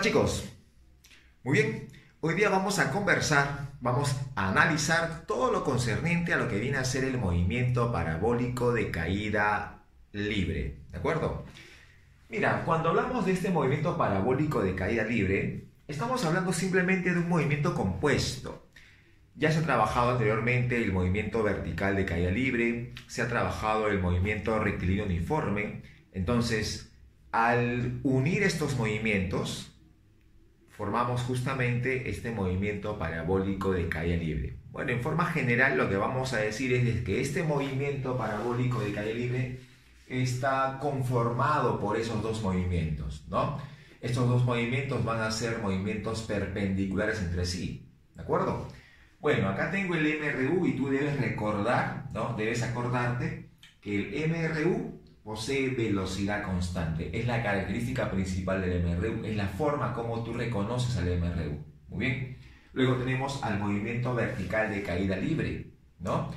chicos, muy bien, hoy día vamos a conversar, vamos a analizar todo lo concerniente a lo que viene a ser el movimiento parabólico de caída libre, ¿de acuerdo? Mira, cuando hablamos de este movimiento parabólico de caída libre, estamos hablando simplemente de un movimiento compuesto. Ya se ha trabajado anteriormente el movimiento vertical de caída libre, se ha trabajado el movimiento rectilíneo uniforme, entonces al unir estos movimientos, formamos justamente este movimiento parabólico de caída libre. Bueno, en forma general lo que vamos a decir es que este movimiento parabólico de caída libre está conformado por esos dos movimientos, ¿no? Estos dos movimientos van a ser movimientos perpendiculares entre sí, ¿de acuerdo? Bueno, acá tengo el MRU y tú debes recordar, ¿no? Debes acordarte que el MRU posee velocidad constante. Es la característica principal del MRU, es la forma como tú reconoces al MRU. Muy bien. Luego tenemos al movimiento vertical de caída libre, ¿no?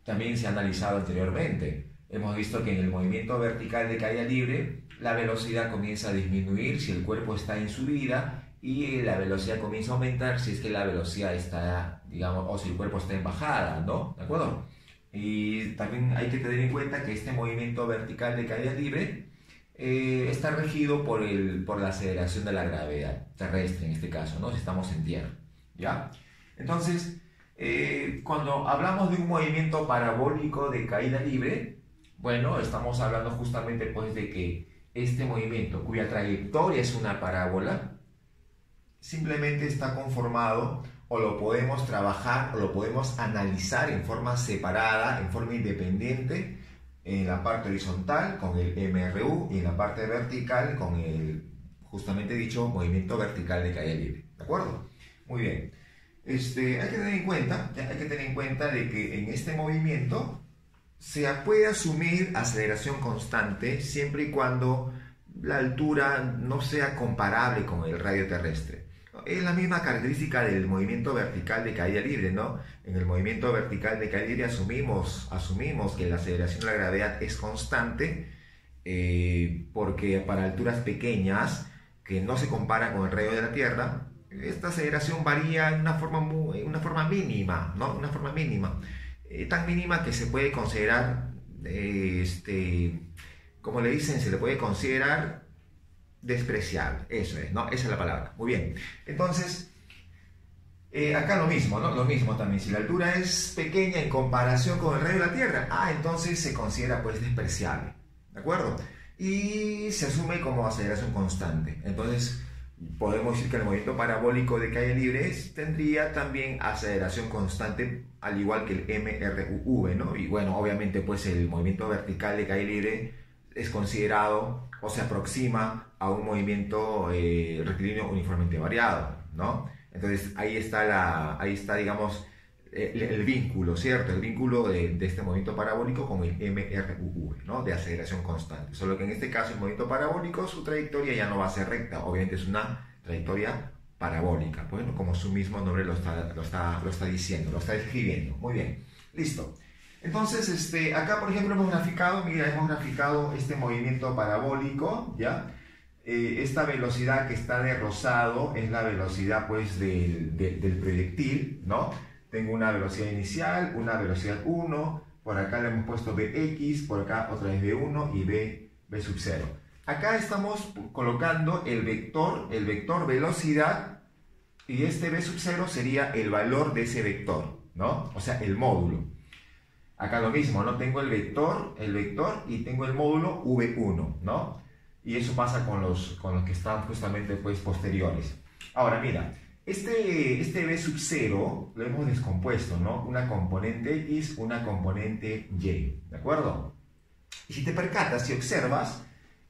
También se ha analizado anteriormente. Hemos visto que en el movimiento vertical de caída libre, la velocidad comienza a disminuir si el cuerpo está en subida y la velocidad comienza a aumentar si es que la velocidad está, digamos, o si el cuerpo está en bajada, ¿no? ¿De acuerdo? Y también hay que tener en cuenta que este movimiento vertical de caída libre está regido por la aceleración de la gravedad terrestre, en este caso, ¿no? Si estamos en tierra, ¿ya? Entonces, cuando hablamos de un movimiento parabólico de caída libre, bueno, estamos hablando justamente pues de que este movimiento, cuya trayectoria es una parábola, simplemente está conformado o lo podemos trabajar o lo podemos analizar en forma separada, en forma independiente, en la parte horizontal con el MRU y en la parte vertical con el, justamente dicho, movimiento vertical de caída libre. ¿De acuerdo? Muy bien. Hay que tener en cuenta de que en este movimiento se puede asumir aceleración constante siempre y cuando la altura no sea comparable con el radio terrestre. Es la misma característica del movimiento vertical de caída libre, ¿no? En el movimiento vertical de caída libre asumimos que la aceleración de la gravedad es constante porque para alturas pequeñas que no se comparan con el radio de la Tierra, esta aceleración varía en una forma mínima, ¿no? Una forma mínima, tan mínima que se puede considerar, como le dicen, se le puede considerar despreciable, eso es, ¿no? Esa es la palabra. Muy bien. Entonces, acá lo mismo, ¿no? Lo mismo también. Si la altura es pequeña en comparación con el radio de la Tierra, entonces se considera pues despreciable, ¿de acuerdo? Y se asume como aceleración constante. Entonces, podemos decir que el movimiento parabólico de caída libre tendría también aceleración constante, al igual que el MRUV, ¿no? Y bueno, obviamente pues el movimiento vertical de caída libre es considerado o se aproxima a un movimiento rectilíneo uniformemente variado, ¿no? Entonces ahí está digamos, el vínculo, ¿cierto? El vínculo de este movimiento parabólico con el MRUV, ¿no? De aceleración constante. Solo que en este caso el movimiento parabólico, su trayectoria ya no va a ser recta, obviamente es una trayectoria parabólica, bueno, como su mismo nombre lo está diciendo, lo está describiendo. Muy bien, listo. Entonces, acá por ejemplo hemos graficado este movimiento parabólico, ¿ya? Esta velocidad que está de rosado es la velocidad pues del proyectil, ¿no? Tengo una velocidad inicial, una velocidad 1, por acá le hemos puesto Bx, por acá otra vez B1 y B sub 0. Acá estamos colocando el vector velocidad y este B sub 0 sería el valor de ese vector, ¿no? O sea, el módulo. Acá lo mismo, ¿no? Tengo el vector y tengo el módulo V1, ¿no? Y eso pasa con los que están justamente pues posteriores. Ahora, mira, este B sub 0 lo hemos descompuesto, ¿no? Una componente X, una componente Y, ¿de acuerdo? Y si te percatas, si observas,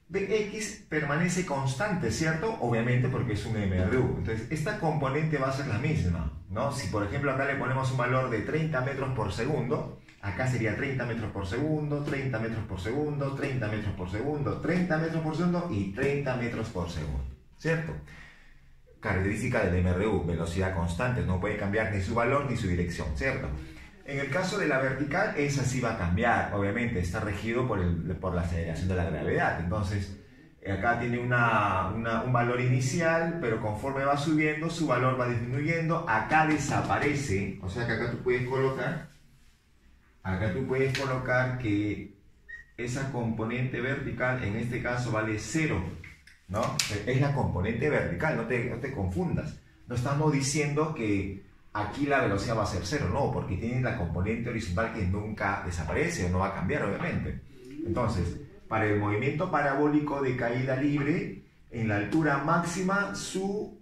Bx permanece constante, ¿cierto? Obviamente porque es un MRU. Entonces, esta componente va a ser la misma, ¿no? Si por ejemplo acá le ponemos un valor de 30 metros por segundo, acá sería 30 metros por segundo, 30 metros por segundo, 30 metros por segundo, 30 metros por segundo y 30 metros por segundo, ¿cierto? Característica del MRU, velocidad constante, no puede cambiar ni su valor ni su dirección, ¿cierto? En el caso de la vertical, esa sí va a cambiar, obviamente, está regido por la aceleración de la gravedad. Entonces, Acá tiene un valor inicial, pero conforme va subiendo, su valor va disminuyendo. Acá desaparece, o sea que acá tú puedes colocar que esa componente vertical, en este caso, vale 0, ¿no? Es la componente vertical, no te confundas. No estamos diciendo que aquí la velocidad va a ser 0, no, porque tiene la componente horizontal que nunca desaparece o no va a cambiar, obviamente. Entonces, para el movimiento parabólico de caída libre, en la altura máxima su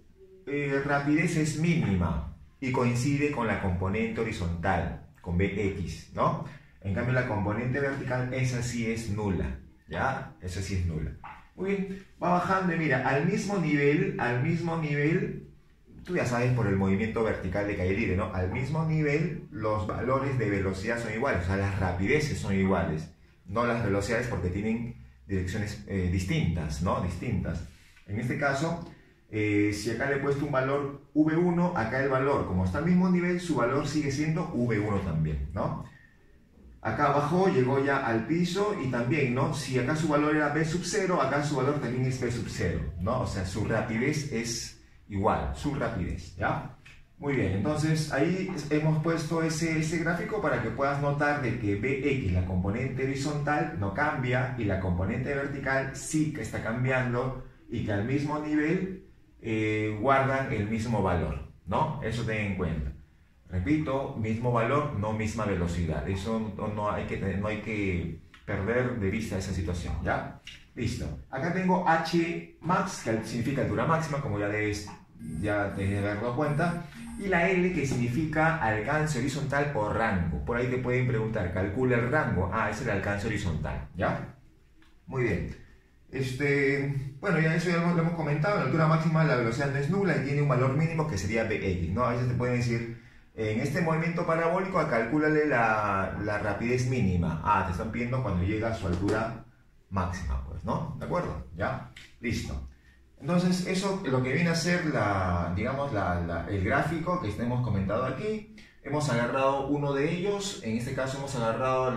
rapidez es mínima y coincide con la componente horizontal, con Bx, ¿no? En cambio la componente vertical, esa sí es nula, ¿ya? Esa sí es nula. Muy bien, va bajando y mira, al mismo nivel, tú ya sabes por el movimiento vertical de caída libre, ¿no? Al mismo nivel los valores de velocidad son iguales, o sea, las rapideces son iguales. No las velocidades porque tienen direcciones distintas, ¿no? Distintas. En este caso, si acá le he puesto un valor V1, acá el valor, como está al mismo nivel, su valor sigue siendo V1 también, ¿no? Acá bajó, llegó ya al piso y también, ¿no? Si acá su valor era V sub 0, acá su valor también es V sub 0, ¿no? O sea, su rapidez es igual, su rapidez, ¿ya? Muy bien, entonces ahí hemos puesto ese gráfico para que puedas notar de que Bx, la componente horizontal, no cambia y la componente vertical sí que está cambiando y que al mismo nivel guardan el mismo valor, ¿no? Eso ten en cuenta. Repito, mismo valor, no misma velocidad. Eso no hay que perder de vista esa situación, ¿ya? Listo. Acá tengo H max, que significa altura máxima, como ya te haber dado cuenta. Y la L, que significa alcance horizontal o rango. Por ahí te pueden preguntar, calcula el rango. Ah, es el alcance horizontal, ¿ya? Muy bien. Bueno, ya eso ya lo hemos comentado. La altura máxima la velocidad no es nula y tiene un valor mínimo que sería Bx, ¿no? A veces te pueden decir, en este movimiento parabólico, calcúlale la rapidez mínima. Ah, te están pidiendo cuando llega a su altura máxima, pues, ¿no? ¿De acuerdo? ¿Ya? Listo. Entonces, eso es lo que viene a ser el gráfico que hemos comentado aquí. Hemos agarrado uno de ellos, en este caso hemos agarrado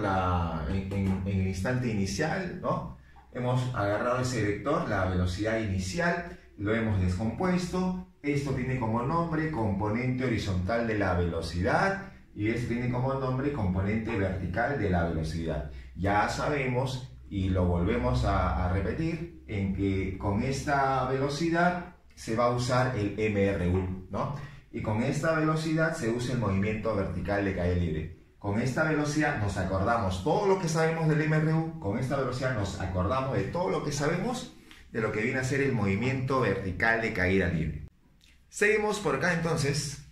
en el instante inicial, ¿no? Hemos agarrado ese vector, la velocidad inicial, lo hemos descompuesto. Esto tiene como nombre componente horizontal de la velocidad y esto tiene como nombre componente vertical de la velocidad. Ya sabemos y lo volvemos a repetir en que con esta velocidad se va a usar el MRU, ¿no? Y con esta velocidad se usa el movimiento vertical de caída libre. Con esta velocidad nos acordamos todo lo que sabemos del MRU, con esta velocidad nos acordamos de todo lo que sabemos de lo que viene a ser el movimiento vertical de caída libre. Seguimos por acá entonces.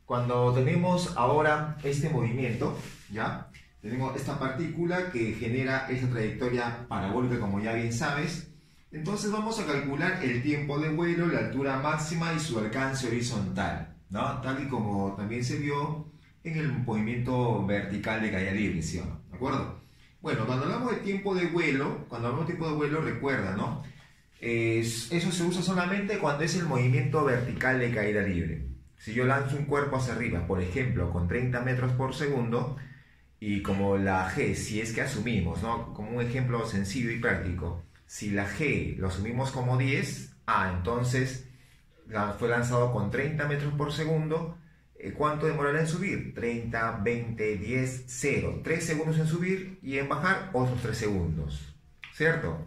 Cuando tenemos ahora este movimiento, ¿ya? Tenemos esta partícula que genera esta trayectoria parabólica, como ya bien sabes. Entonces vamos a calcular el tiempo de vuelo, la altura máxima y su alcance horizontal, ¿no? Tal y como también se vio en el movimiento vertical de caída libre, ¿sí o no? ¿De acuerdo? Bueno, cuando hablamos de tiempo de vuelo, recuerda, ¿no? Eso se usa solamente cuando es el movimiento vertical de caída libre. Si yo lanzo un cuerpo hacia arriba, por ejemplo, con 30 metros por segundo, y como la G, si es que asumimos, ¿no? Como un ejemplo sencillo y práctico, si la G lo asumimos como 10, entonces fue lanzado con 30 metros por segundo, ¿cuánto demorará en subir? 30, 20, 10, 0. 3 segundos en subir y en bajar otros 3 segundos, ¿cierto?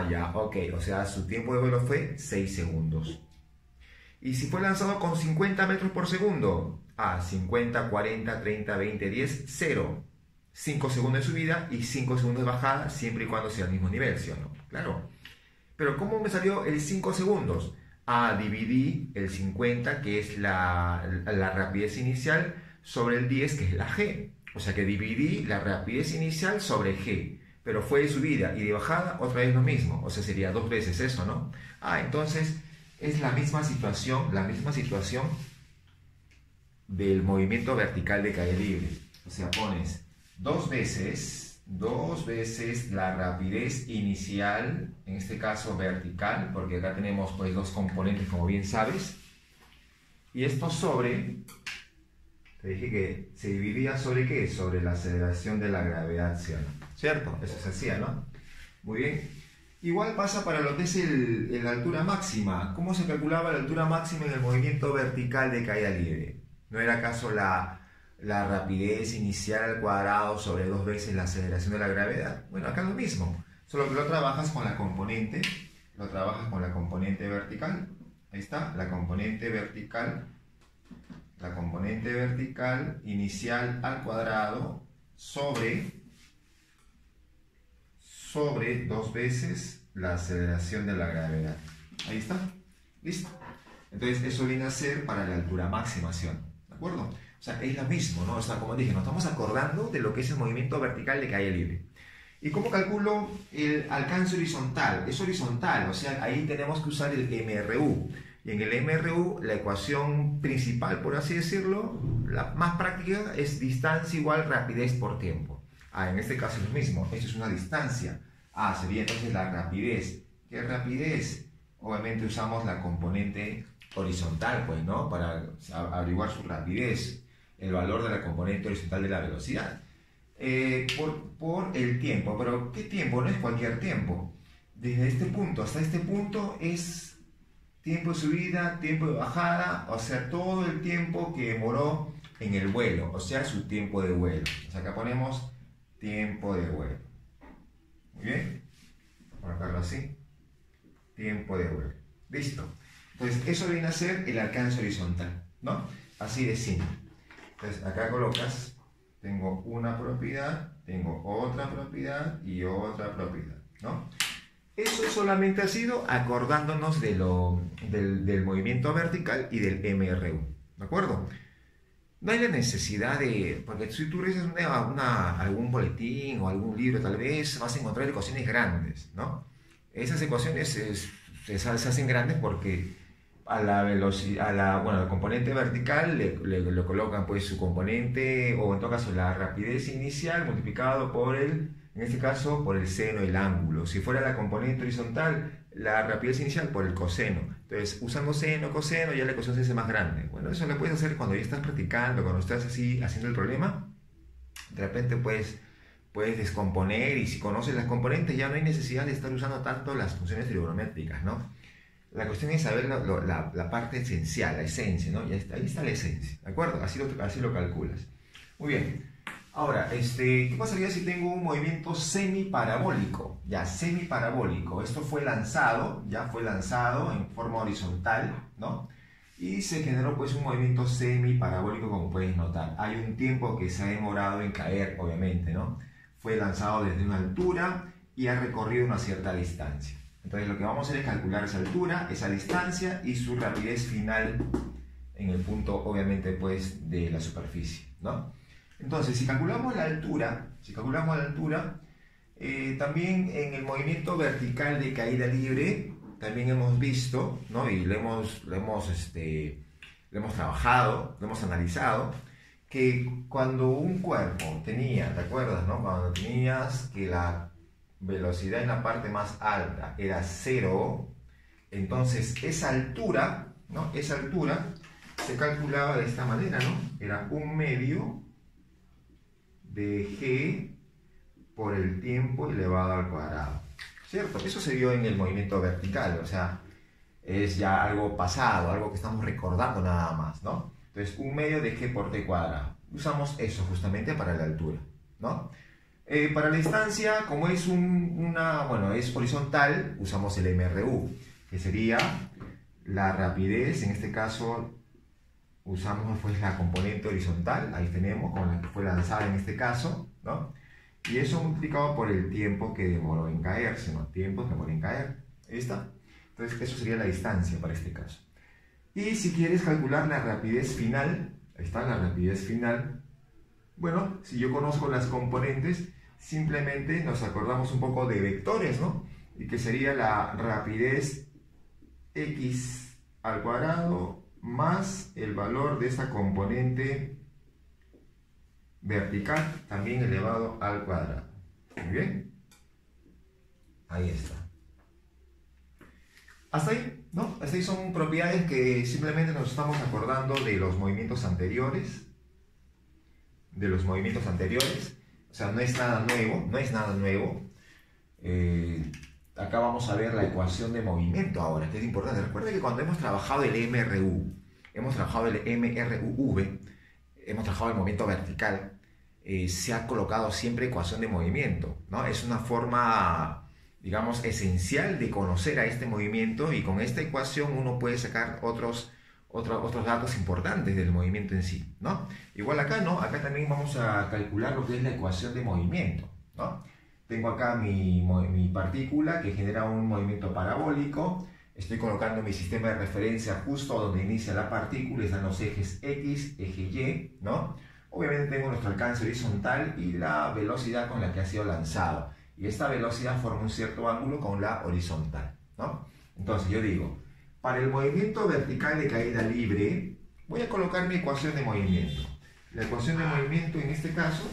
Ya, ok, o sea, su tiempo de vuelo fue 6 segundos. Y si fue lanzado con 50 metros por segundo, 50, 40, 30, 20, 10, 0. 5 segundos de subida y 5 segundos de bajada, siempre y cuando sea al mismo nivel, ¿sí o no? Claro. Pero ¿cómo me salió el 5 segundos? Dividí el 50, que es la rapidez inicial, sobre el 10, que es la G. O sea que dividí la rapidez inicial sobre G. Pero fue de subida y de bajada otra vez lo mismo. O sea, sería 2 veces eso, ¿no? Entonces es la misma situación del movimiento vertical de caída libre. O sea, pones 2 veces la rapidez inicial, en este caso vertical, porque acá tenemos pues 2 componentes, como bien sabes, y esto sobre, te dije que se dividía sobre ¿qué? Sobre la aceleración de la gravedad, ¿cierto? Eso se hacía, ¿no? Muy bien. Igual pasa para lo que es la altura máxima. ¿Cómo se calculaba la altura máxima en el movimiento vertical de caída libre? ¿No era acaso la rapidez inicial al cuadrado sobre 2 veces la aceleración de la gravedad? Bueno, acá es lo mismo, solo que lo trabajas con la componente, vertical. Ahí está, la componente vertical inicial al cuadrado sobre 2 veces la aceleración de la gravedad. Ahí está, listo. Entonces eso viene a ser para la altura máxima, ¿sí? ¿De acuerdo? O sea, es lo mismo, ¿no? O sea, como dije, nos estamos acordando de lo que es el movimiento vertical de caída libre. ¿Y cómo calculo el alcance horizontal? Es horizontal, o sea, ahí tenemos que usar el MRU. Y en el MRU, la ecuación principal, por así decirlo, la más práctica, es distancia igual rapidez por tiempo. En este caso es lo mismo, esto es una distancia. Sería entonces la rapidez. ¿Qué rapidez? Obviamente usamos la componente horizontal, pues, ¿no? Para averiguar su rapidez, el valor de la componente horizontal de la velocidad. Por el tiempo, pero ¿qué tiempo? No es cualquier tiempo. Desde este punto hasta este punto es tiempo de subida, tiempo de bajada, o sea, todo el tiempo que demoró en el vuelo, o sea, su tiempo de vuelo. O sea, acá ponemos tiempo de vuelo. Muy bien, voy a colocarlo así, tiempo de vuelo. Listo. Entonces, eso viene a ser el alcance horizontal, ¿no? Así de simple. Entonces, acá colocas, tengo una propiedad, tengo otra propiedad y otra propiedad, ¿no? Eso solamente ha sido acordándonos del movimiento vertical y del MRU, ¿de acuerdo? No hay la necesidad de, porque si tú lees algún boletín o algún libro, tal vez vas a encontrar ecuaciones grandes, ¿no? Esas ecuaciones se hacen grandes porque a la velocidad, bueno, al componente vertical le colocan pues su componente, o en todo caso la rapidez inicial multiplicado por en este caso por el seno del ángulo. Si fuera la componente horizontal, la rapidez inicial por el coseno. Entonces, usando seno, coseno, ya la ecuación se hace más grande. Bueno, eso lo puedes hacer cuando ya estás practicando, cuando estás así haciendo el problema. De repente puedes descomponer, y si conoces las componentes ya no hay necesidad de estar usando tanto las funciones trigonométricas, ¿no? La cuestión es saber la parte esencial, la esencia, ¿no? Ya está, ahí está la esencia, ¿de acuerdo? Así lo calculas. Muy bien. Ahora, ¿qué pasaría si tengo un movimiento semiparabólico? Ya, semiparabólico. Esto fue lanzado en forma horizontal, ¿no? Y se generó pues un movimiento semiparabólico, como puedes notar. Hay un tiempo que se ha demorado en caer, obviamente, ¿no? Fue lanzado desde una altura y ha recorrido una cierta distancia. Entonces lo que vamos a hacer es calcular esa altura, esa distancia y su rapidez final en el punto, obviamente, pues, de la superficie, ¿no? Entonces, si calculamos la altura, también en el movimiento vertical de caída libre, también hemos visto, ¿no? Y lo hemos trabajado, lo hemos analizado, que cuando un cuerpo tenía, ¿te acuerdas, no? Cuando tenías que la velocidad en la parte más alta era 0, entonces esa altura, ¿no? Esa altura se calculaba de esta manera, ¿no? Era 1/2 de g por el tiempo elevado al cuadrado, ¿cierto? Eso se vio en el movimiento vertical, o sea, es ya algo pasado, algo que estamos recordando nada más, ¿no? Entonces, 1/2 de g por t cuadrado. Usamos eso justamente para la altura, ¿no? Para la distancia, como es es horizontal, usamos el MRU, que sería la rapidez. En este caso usamos pues la componente horizontal, ahí tenemos, con la que fue lanzada en este caso, ¿no? Y eso multiplicado por el tiempo que demoró en caerse, ¿no? Tiempo que demoró en caer, ahí está. Entonces eso sería la distancia para este caso. Y si quieres calcular la rapidez final, ahí está la rapidez final. Bueno, si yo conozco las componentes, simplemente nos acordamos un poco de vectores, ¿no? Y que sería la rapidez x al cuadrado más el valor de esa componente vertical, también elevado al cuadrado. Muy bien. Ahí está. Hasta ahí, ¿no? Hasta ahí son propiedades que simplemente nos estamos acordando de los movimientos anteriores. O sea, no es nada nuevo, acá vamos a ver la ecuación de movimiento ahora, que es importante. Recuerda que cuando hemos trabajado el MRU, hemos trabajado el MRUV, hemos trabajado el movimiento vertical, se ha colocado siempre ecuación de movimiento, ¿no? Es una forma, digamos, esencial de conocer a este movimiento, y con esta ecuación uno puede sacar otros datos importantes del movimiento en sí, ¿no? Igual acá, ¿no? Acá también vamos a calcular lo que es la ecuación de movimiento, ¿no? Tengo acá mi partícula que genera un movimiento parabólico. Estoy colocando mi sistema de referencia justo donde inicia la partícula, están los ejes X, eje Y, ¿no? Obviamente tengo nuestro alcance horizontal y la velocidad con la que ha sido lanzado. Y esta velocidad forma un cierto ángulo con la horizontal, ¿no? Entonces yo digo, para el movimiento vertical de caída libre, voy a colocar mi ecuación de movimiento. La ecuación de movimiento en este caso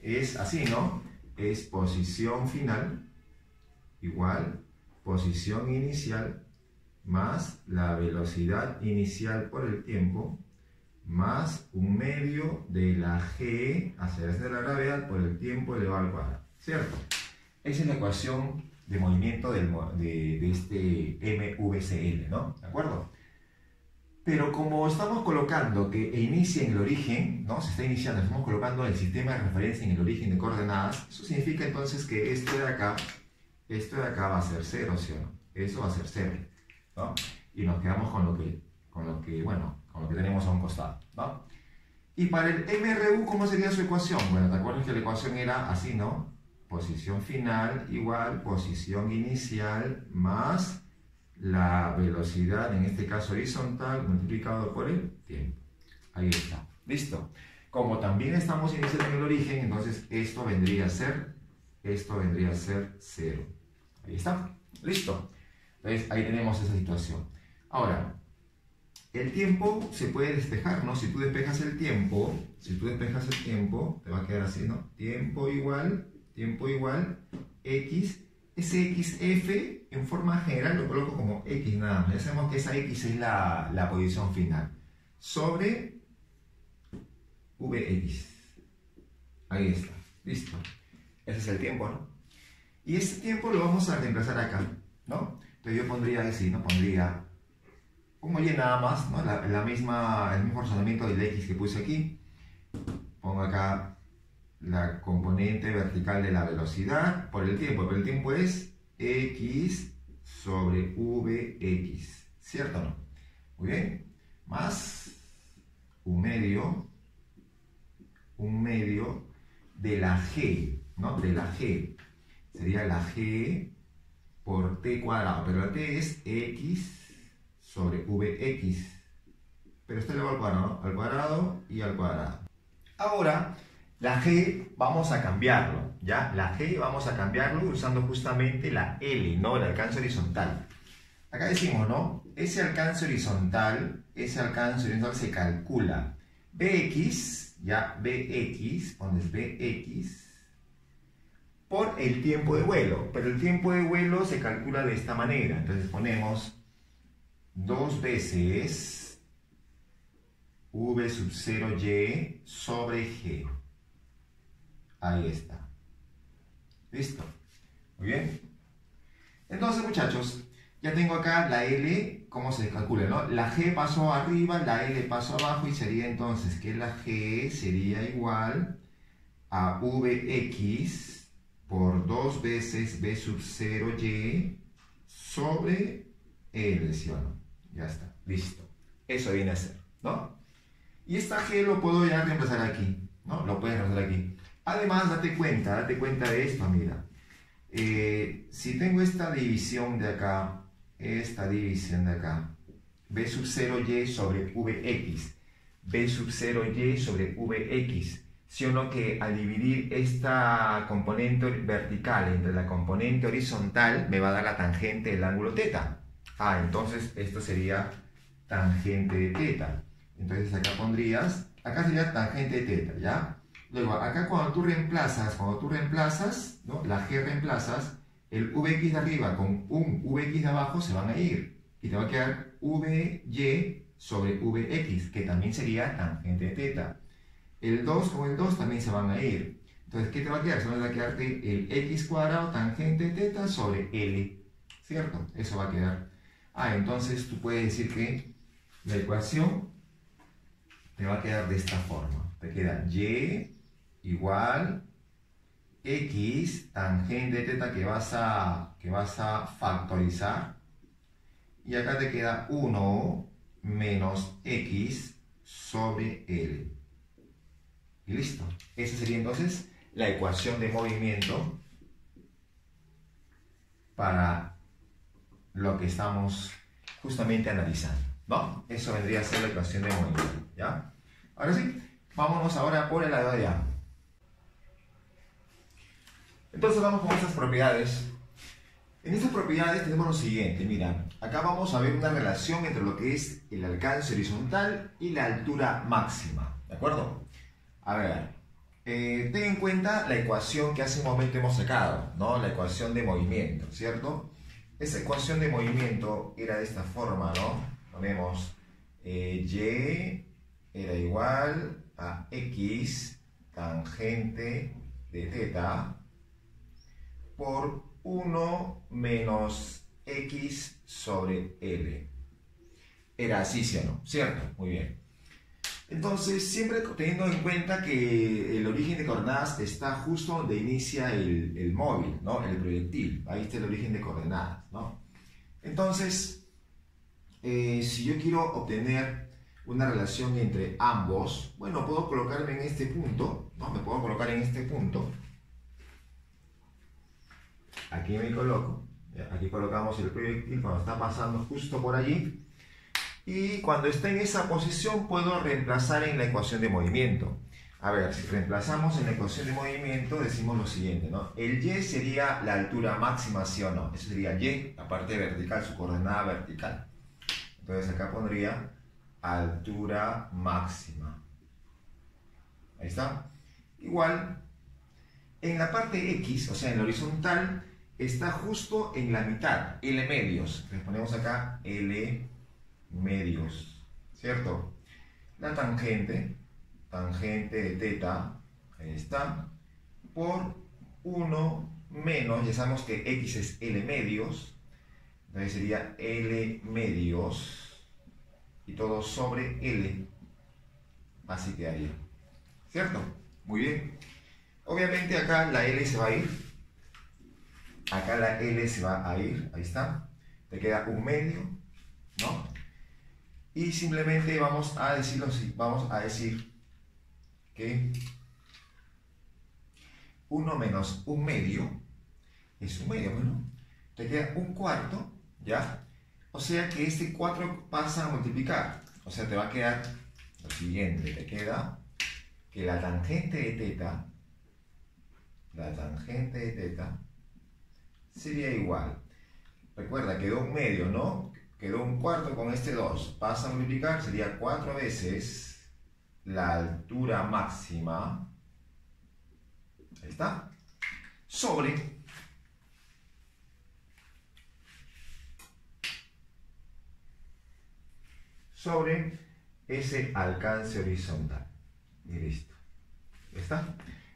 es así, ¿no? Es posición final igual posición inicial más la velocidad inicial por el tiempo más un medio de la g aceleración de la gravedad por el tiempo elevado al cuadrado, ¿cierto? Esa es la ecuación de movimiento de este MVCL, ¿no? ¿De acuerdo? Pero como estamos colocando que inicia en el origen, ¿no? Se está iniciando, estamos colocando el sistema de referencia en el origen de coordenadas, eso significa entonces que esto de acá va a ser 0, ¿sí o no? Eso va a ser 0, ¿no? Y nos quedamos con lo que tenemos a un costado, ¿no? Y para el MRU, ¿cómo sería su ecuación? Bueno, ¿te acuerdas que la ecuación era así, ¿no? Posición final igual posición inicial más la velocidad, en este caso horizontal, multiplicado por el tiempo. Ahí está. ¿Listo? Como también estamos iniciando en el origen, entonces esto vendría a ser 0. Ahí está. ¿Listo? Entonces ahí tenemos esa situación. Ahora, el tiempo se puede despejar, ¿no? Si tú despejas el tiempo, te va a quedar así, ¿no? Tiempo igual, X. Ese XF en forma general lo coloco como X nada más. Ya sabemos que esa X es la posición final. Sobre Vx. Ahí está. Listo. Ese es el tiempo, ¿no? Y ese tiempo lo vamos a reemplazar acá, ¿no? Entonces yo pondría así, ¿no? Pondría como Y nada más, ¿no? El mismo razonamiento del X que puse aquí. Pongo acá la componente vertical de la velocidad por el tiempo. Pero el tiempo es X sobre Vx, ¿cierto o no? Muy bien. Más un medio de la G, ¿no? De la G. Sería la G por T cuadrado. Pero la T es X sobre Vx. Pero está elevado al cuadrado, ¿no? Al cuadrado y al cuadrado. Ahora, la G vamos a cambiarlo, ¿ya? La G vamos a cambiarlo usando justamente la L, ¿no? El alcance horizontal. Acá decimos, ¿no? Ese alcance horizontal se calcula. Bx, ya, Bx, pones Bx, por el tiempo de vuelo. Pero el tiempo de vuelo se calcula de esta manera. Entonces ponemos 2 veces V sub 0y sobre G. Ahí está. ¿Listo? Muy bien. Entonces, muchachos, ya tengo acá la L, ¿cómo se calcula, no? La G pasó arriba, la L pasó abajo y sería entonces que la G sería igual a Vx por 2 veces V sub 0y sobre L, ¿sí o no? Ya está. Listo. Eso viene a ser, ¿no? Y esta G lo puedo ya reemplazar aquí, ¿no? Lo puedes reemplazar aquí. Además, date cuenta de esto, mira. Si tengo esta división de acá, B sub 0y sobre Vx, B sub 0y sobre Vx, ¿sí o no? Que al dividir esta componente vertical entre la componente horizontal, me va a dar la tangente del ángulo θ. Ah, entonces esto sería tangente de θ. Entonces acá pondrías, acá sería tangente de θ, ¿ya? Luego, acá cuando tú reemplazas, ¿no? La G reemplazas, el Vx de arriba con un Vx de abajo se van a ir. Y te va a quedar Vy sobre Vx, que también sería tangente de θ. El 2 con el 2 también se van a ir. Entonces, ¿qué te va a quedar? Solo va a quedarte el x cuadrado tangente teta sobre L, ¿cierto? Eso va a quedar. Entonces tú puedes decir que la ecuación te va a quedar de esta forma. Te queda y igual x tangente teta que vas a factorizar. Y acá te queda 1 menos x sobre L. Y listo. Esa sería entonces la ecuación de movimiento para lo que estamos justamente analizando, ¿no? Eso vendría a ser la ecuación de movimiento, ¿ya? Ahora sí, vámonos ahora por el lado de A. Entonces vamos con estas propiedades. En estas propiedades tenemos lo siguiente, mira, acá vamos a ver una relación entre lo que es el alcance horizontal y la altura máxima, ¿de acuerdo? A ver, ten en cuenta la ecuación que hace un momento hemos sacado, ¿no? La ecuación de movimiento, ¿cierto? Esa ecuación de movimiento era de esta forma, ¿no? Ponemos y era igual a x tangente de teta por 1 menos x sobre L. Era así, ¿sí o no? ¿Cierto? Muy bien. Entonces, siempre teniendo en cuenta que el origen de coordenadas está justo donde inicia el móvil, ¿no? El proyectil. Ahí está el origen de coordenadas, ¿no? Entonces, si yo quiero obtener una relación entre ambos, bueno, puedo colocarme en este punto, ¿no? Me puedo colocar en este punto. Aquí me coloco. Aquí colocamos el proyectil cuando está pasando justo por allí. Y cuando está en esa posición puedo reemplazar en la ecuación de movimiento. A ver, si reemplazamos en la ecuación de movimiento decimos lo siguiente, ¿no? El y sería la altura máxima, ¿sí o no? Eso sería y, la parte vertical, su coordenada vertical. Entonces acá pondría altura máxima. Ahí está. Igual, en la parte x, o sea, en la horizontal, está justo en la mitad, L medios. Entonces ponemos acá L medios, ¿cierto? La tangente de teta, ahí está, por 1 menos, ya sabemos que x es L medios, entonces sería L medios y todo sobre L, así quedaría, ¿cierto? Muy bien. Obviamente acá la L se va a ir, acá la L se va a ir, ahí está, te queda 1 medio, ¿no? Y simplemente vamos a decirlo así, vamos a decir que 1 menos 1 medio es 1 medio, bueno, te queda 1 cuarto, ¿ya? O sea que este 4 pasa a multiplicar, o sea te va a quedar lo siguiente, te queda que la tangente de teta sería igual, recuerda, quedó 1 medio, ¿no? Quedó 1 cuarto con este 2, pasa a multiplicar, sería 4 veces la altura máxima, ahí está, sobre ese alcance horizontal. Y listo. ¿Ya está?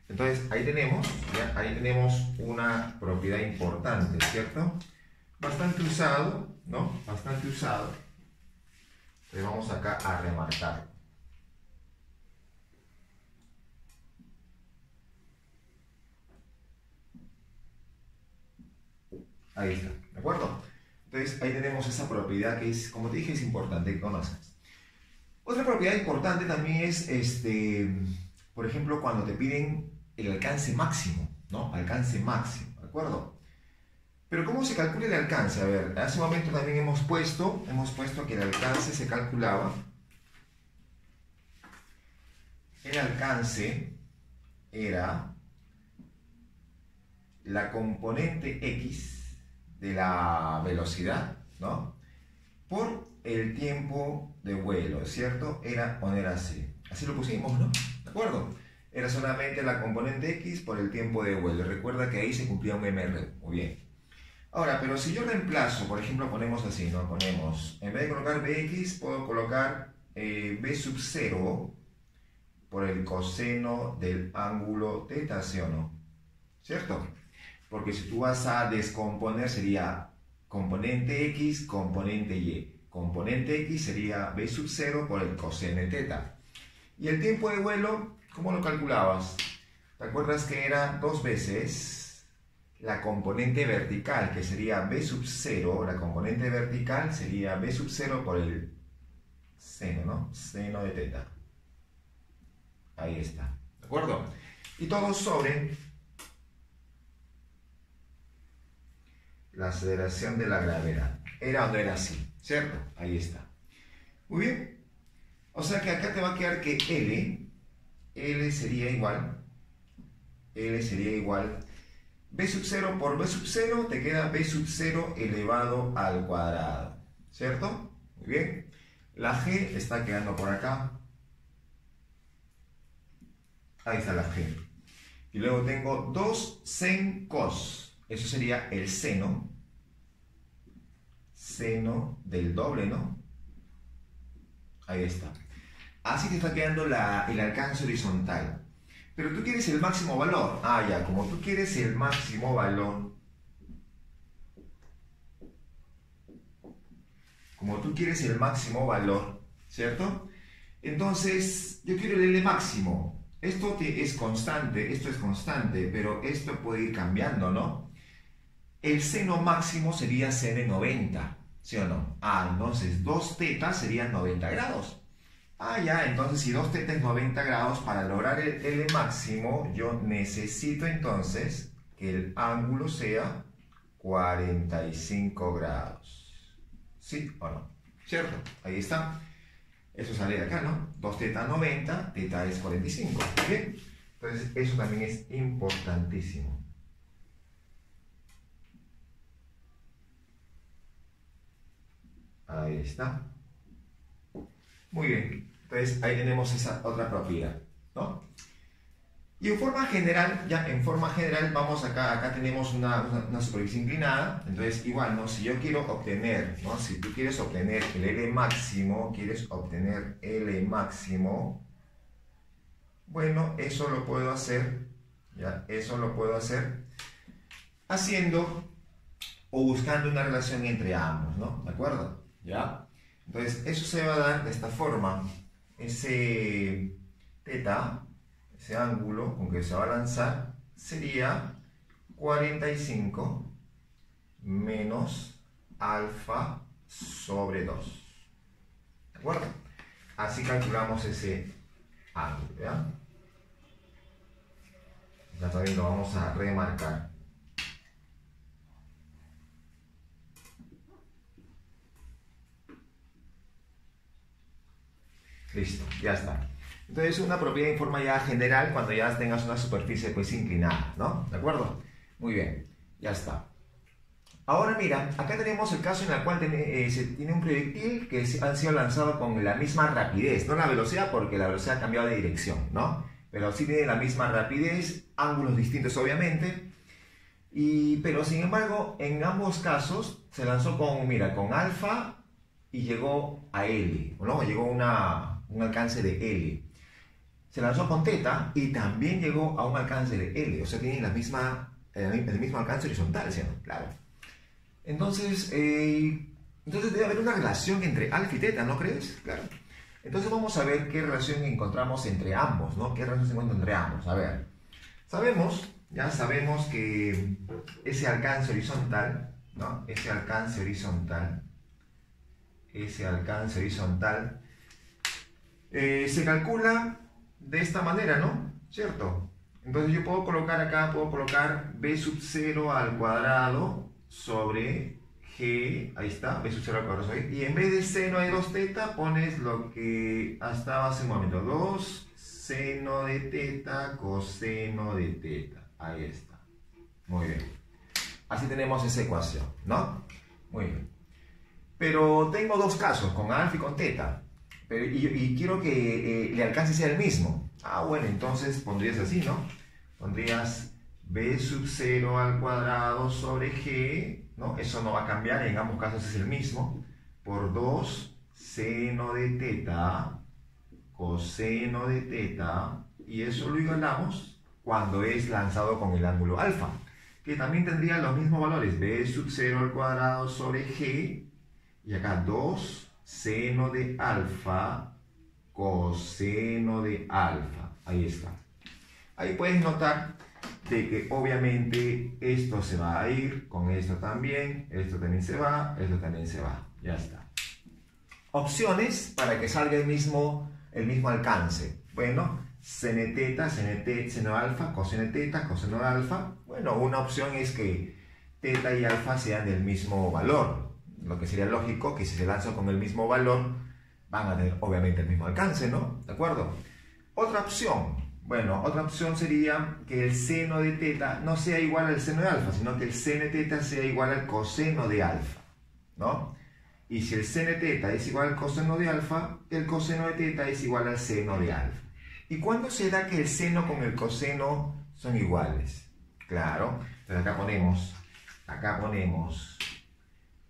Entonces ahí tenemos, ¿ya? Ahí tenemos una propiedad importante, ¿cierto? Bastante usado, ¿no? Bastante usado. Entonces vamos acá a remarcarlo. Ahí está, ¿de acuerdo? Entonces ahí tenemos esa propiedad que es, como te dije, es importante que conozcas. Otra propiedad importante también es, por ejemplo, cuando te piden el alcance máximo, ¿no? Alcance máximo, ¿de acuerdo? Pero ¿cómo se calcula el alcance? A ver, hace un momento también hemos puesto que el alcance se calculaba. El alcance era la componente x de la velocidad, ¿no? Por el tiempo de vuelo, ¿cierto? Era poner así. Así lo pusimos, ¿no? ¿De acuerdo? Era solamente la componente x por el tiempo de vuelo. Recuerda que ahí se cumplía un MR. Muy bien. Ahora, pero si yo reemplazo, por ejemplo, ponemos así, ¿no? Ponemos, en vez de colocar bx, puedo colocar b sub 0 por el coseno del ángulo θ, ¿sí o no? ¿Cierto? Porque si tú vas a descomponer sería componente X, componente Y. Componente X sería B sub 0 por el coseno de θ. Y el tiempo de vuelo, ¿cómo lo calculabas? ¿Te acuerdas que era 2 veces la componente vertical, que sería B sub 0? La componente vertical sería B sub 0 por el seno, ¿no? Seno de θ. Ahí está. ¿De acuerdo? Y todo sobre la aceleración de la gravedad. ¿Era o no era así? ¿Cierto? Ahí está. Muy bien. O sea que acá te va a quedar que L sería igual B sub 0 por B sub 0, te queda B sub 0 elevado al cuadrado. ¿Cierto? Muy bien. La G está quedando por acá. Ahí está la G. Y luego tengo 2 sen cos. Eso sería el seno del doble, ¿no? Ahí está. Así te está quedando el alcance horizontal. Pero tú quieres el máximo valor. Ah, ya, como tú quieres el máximo valor. ¿Cierto? Entonces, yo quiero el L máximo. Esto es constante, pero esto puede ir cambiando, ¿no? El seno máximo sería seno de 90, ¿sí o no? Ah, entonces 2θ serían 90 grados. Ah, ya, entonces si 2θ es 90 grados, para lograr el L máximo, yo necesito entonces que el ángulo sea 45 grados. ¿Sí o no? ¿Cierto? Ahí está. Eso sale de acá, ¿no? 2θ 90, θ es 45. ¿Bien? Entonces eso también es importantísimo. Ahí está. Muy bien. Entonces ahí tenemos esa otra propiedad, ¿no? Y en forma general, vamos acá tenemos una superficie inclinada. Entonces igual, ¿no? Si yo quiero obtener, ¿no? Si tú quieres obtener el L máximo, bueno, eso lo puedo hacer, ¿ya? Eso lo puedo hacer haciendo o buscando una relación entre ambos, ¿no? ¿De acuerdo? ¿Ya? Entonces, eso se va a dar de esta forma. Ese θ, ese ángulo con que se va a lanzar, sería 45 menos alfa sobre 2. ¿De acuerdo? Así calculamos ese ángulo, ¿ya? Ya también lo vamos a remarcar. Listo, ya está. Entonces una propiedad en forma ya general cuando ya tengas una superficie pues inclinada, ¿no? ¿De acuerdo? Muy bien, ya está. Ahora mira, acá tenemos el caso en el cual se tiene un proyectil que han sido lanzado con la misma rapidez, no la velocidad porque la velocidad ha cambiado de dirección, ¿no? Pero sí tiene la misma rapidez, ángulos distintos obviamente, pero sin embargo en ambos casos se lanzó con alfa y llegó a L, ¿no? Llegó a un alcance de L. Se lanzó con θ y también llegó a un alcance de L, o sea, tienen el mismo alcance horizontal, ¿sí? Claro. Entonces debe haber una relación entre alfa y θ, ¿no crees? Claro. Entonces vamos a ver qué relación encontramos entre ambos, ¿no? ¿Qué relación se encuentra entre ambos? A ver, sabemos que ese alcance horizontal, ¿no? Ese alcance horizontal se calcula de esta manera, ¿no? ¿Cierto? Entonces yo puedo colocar acá, B sub 0 al cuadrado sobre G, ahí está, B sub 0 al cuadrado sobre G, y en vez de seno de 2θ pones lo que estaba hace un momento, 2 seno de θ coseno de θ, ahí está. Muy bien. Así tenemos esa ecuación, ¿no? Muy bien. Pero tengo dos casos, con alfa y con θ. Y quiero que el alcance sea el mismo. Ah, bueno, entonces pondrías así, ¿no? Pondrías B sub 0 al cuadrado sobre G, ¿no? Eso no va a cambiar, en ambos casos es el mismo, por 2 seno de θ coseno de teta, y eso lo igualamos cuando es lanzado con el ángulo alfa, que también tendría los mismos valores, b sub 0 al cuadrado sobre g, y acá 2 seno de alfa coseno de alfa. Ahí está. Ahí puedes notar de que obviamente esto se va a ir, con esto también se va, esto también se va. Ya está. Opciones para que salga el mismo alcance. Bueno, seno teta, seno alfa, coseno de teta, coseno de alfa. Bueno, una opción es que teta y alfa sean del mismo valor. Lo que sería lógico que si se lanzan con el mismo valor, van a tener obviamente el mismo alcance, ¿no? ¿De acuerdo? Otra opción. Bueno, otra opción sería que el seno de teta no sea igual al seno de alfa, sino que el seno de teta sea igual al coseno de alfa, ¿no? Y si el seno de teta es igual al coseno de alfa, el coseno de teta es igual al seno de alfa. ¿Y cuándo se da que el seno con el coseno son iguales? Claro, entonces acá ponemos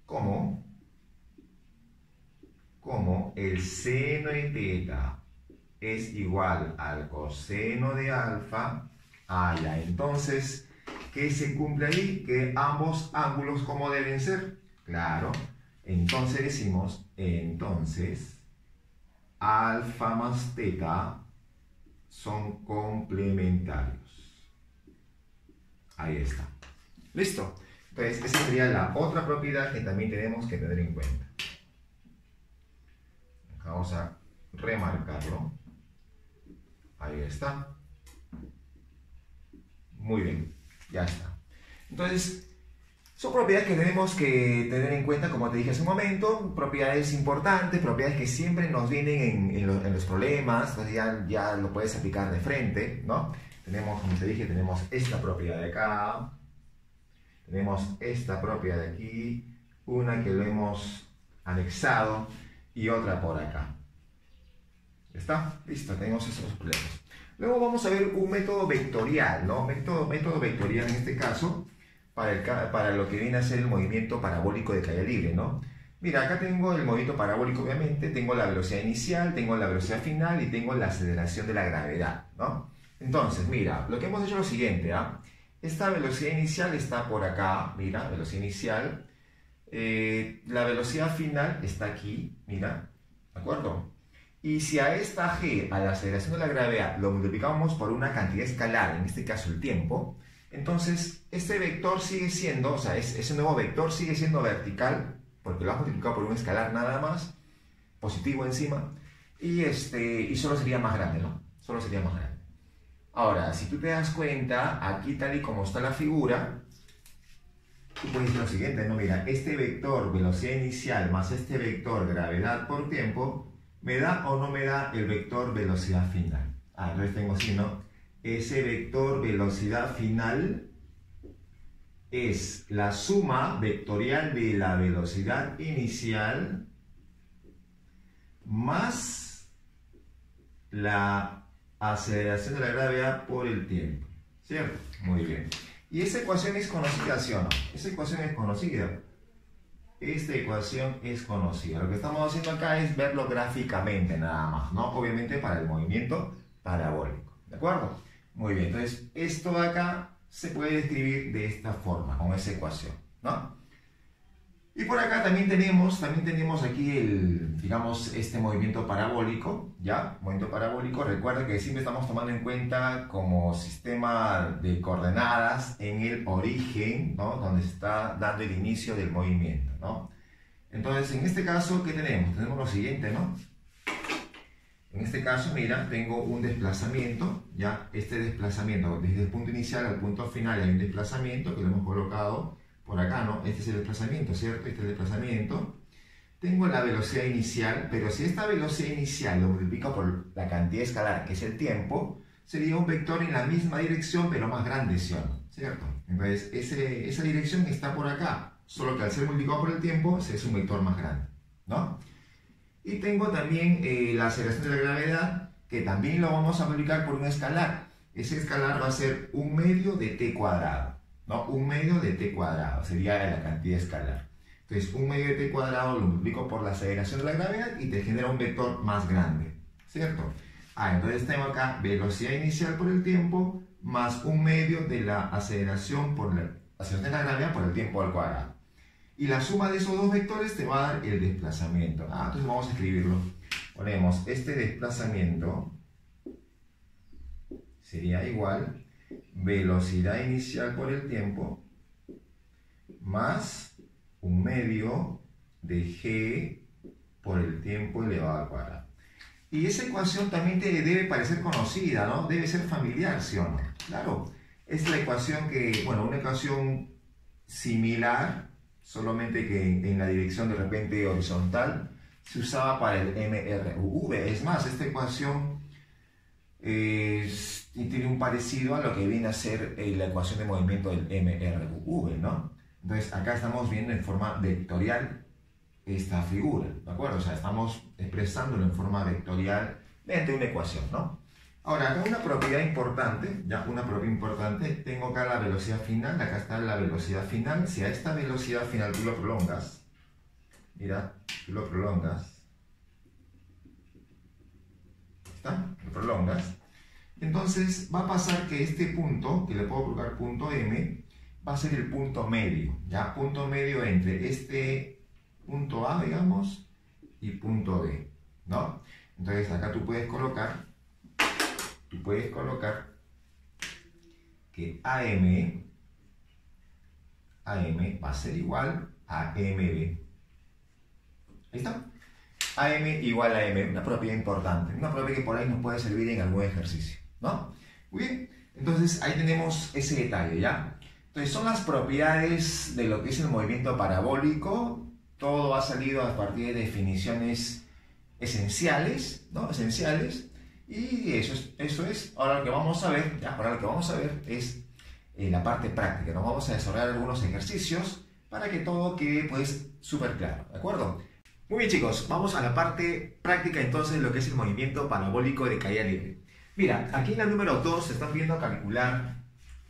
como el seno de teta es igual al coseno de alfa, ya, entonces, ¿qué se cumple ahí? Que ambos ángulos, ¿cómo deben ser? Claro, entonces decimos, alfa más teta son complementarios. Ahí está. ¿Listo? Entonces, esa sería la otra propiedad que también tenemos que tener en cuenta. Vamos a remarcarlo. Ahí está. Muy bien, ya está. Entonces, son propiedades que tenemos que tener en cuenta, como te dije hace un momento, propiedades importantes, propiedades que siempre nos vienen en los problemas, entonces ya lo puedes aplicar de frente, ¿no? Tenemos, como te dije, tenemos esta propiedad de acá, tenemos esta propiedad de aquí, una que lo hemos anexado y otra por acá. ¿Está? Listo, tenemos esos problemas. Luego vamos a ver un método vectorial, ¿no? Método vectorial en este caso, para lo que viene a ser el movimiento parabólico de caída libre, ¿no? Mira, acá tengo el movimiento parabólico, obviamente, tengo la velocidad inicial, tengo la velocidad final y tengo la aceleración de la gravedad, ¿no? Entonces, mira, lo que hemos hecho es lo siguiente, ¿ah? Esta velocidad inicial está por acá, mira, velocidad inicial. La velocidad final está aquí, mira, ¿de acuerdo? Y si a esta g, a la aceleración de la gravedad, lo multiplicamos por una cantidad escalar, en este caso el tiempo, entonces este vector sigue siendo, o sea, ese nuevo vector sigue siendo vertical, porque lo has multiplicado por un escalar nada más, positivo encima, y solo sería más grande, ¿no? Solo sería más grande. Ahora, si tú te das cuenta, aquí tal y como está la figura, tú puedes decir lo siguiente, ¿no? Mira, este vector velocidad inicial más este vector gravedad por tiempo, ¿me da o no me da el vector velocidad final? Entonces tengo así, ¿no? Ese vector velocidad final es la suma vectorial de la velocidad inicial más la aceleración de la gravedad por el tiempo, ¿cierto? Muy bien. Y esa ecuación es conocida, ¿sí o no? Esa ecuación es conocida. Esta ecuación es conocida. Lo que estamos haciendo acá es verlo gráficamente nada más, ¿no? Obviamente para el movimiento parabólico, ¿de acuerdo? Muy bien, entonces esto de acá se puede describir de esta forma, con esa ecuación, ¿no? Y por acá también tenemos aquí digamos, este movimiento parabólico, ¿ya? Movimiento parabólico, recuerda que siempre estamos tomando en cuenta como sistema de coordenadas en el origen, ¿no? Donde se está dando el inicio del movimiento, ¿no? Entonces, en este caso, ¿qué tenemos? Tenemos lo siguiente, ¿no? En este caso, mira, tengo un desplazamiento, ¿ya? Este desplazamiento, desde el punto inicial al punto final hay un desplazamiento que lo hemos colocado por acá, ¿no? Este es el desplazamiento, ¿cierto? Este es el desplazamiento. Tengo la velocidad inicial, pero si esta velocidad inicial lo multiplico por la cantidad escalar, que es el tiempo, sería un vector en la misma dirección, pero más grande, ¿sí o no? ¿Cierto? Entonces, esa dirección está por acá, solo que al ser multiplicado por el tiempo, es un vector más grande, ¿no? Y tengo también la aceleración de la gravedad, que también lo vamos a multiplicar por un escalar. Ese escalar va a ser 1/2 de t cuadrado, ¿no? 1/2 de t cuadrado, sería la cantidad escalar. Entonces, 1/2 de t cuadrado lo multiplico por la aceleración de la gravedad y te genera un vector más grande, ¿cierto? Entonces tengo acá velocidad inicial por el tiempo más 1/2 de la aceleración por la aceleración de la gravedad por el tiempo al cuadrado. Y la suma de esos dos vectores te va a dar el desplazamiento. Entonces vamos a escribirlo. Ponemos este desplazamiento sería igual velocidad inicial por el tiempo más 1/2 de g por el tiempo elevado al cuadrado. Y esa ecuación también te debe parecer conocida, ¿no? Debe ser familiar, ¿sí o no? Claro, es la ecuación que, bueno, una ecuación similar, solamente que en la dirección de repente horizontal, se usaba para el MRV. Es más, esta ecuación tiene un parecido a lo que viene a ser la ecuación de movimiento del MRV, ¿no? Entonces, acá estamos viendo en forma vectorial esta figura, ¿de acuerdo? O sea, estamos expresándolo en forma vectorial mediante una ecuación, ¿no? Ahora, acá una propiedad importante, tengo acá la velocidad final, acá está la velocidad final. Si a esta velocidad final tú lo prolongas, mira, tú lo prolongas, ¿está? Lo prolongas, entonces va a pasar que este punto, que le puedo colocar punto M, va a ser el punto medio, ¿ya? Punto medio entre este punto A, digamos, y punto B, ¿no? Entonces acá tú puedes colocar que AM va a ser igual a MB. Ahí está. AM igual a M, una propiedad importante, una propiedad que por ahí nos puede servir en algún ejercicio, ¿no? Muy bien, entonces ahí tenemos ese detalle, ¿ya? Entonces son las propiedades de lo que es el movimiento parabólico. Todo ha salido a partir de definiciones esenciales, ¿no? Esenciales. Y eso es. Ahora lo que vamos a ver, es la parte práctica. Nos vamos a desarrollar algunos ejercicios para que todo quede pues súper claro, ¿de acuerdo? Muy bien, chicos, vamos a la parte práctica entonces de lo que es el movimiento parabólico de caída libre. Mira, aquí en la número 2 se están viendo calcular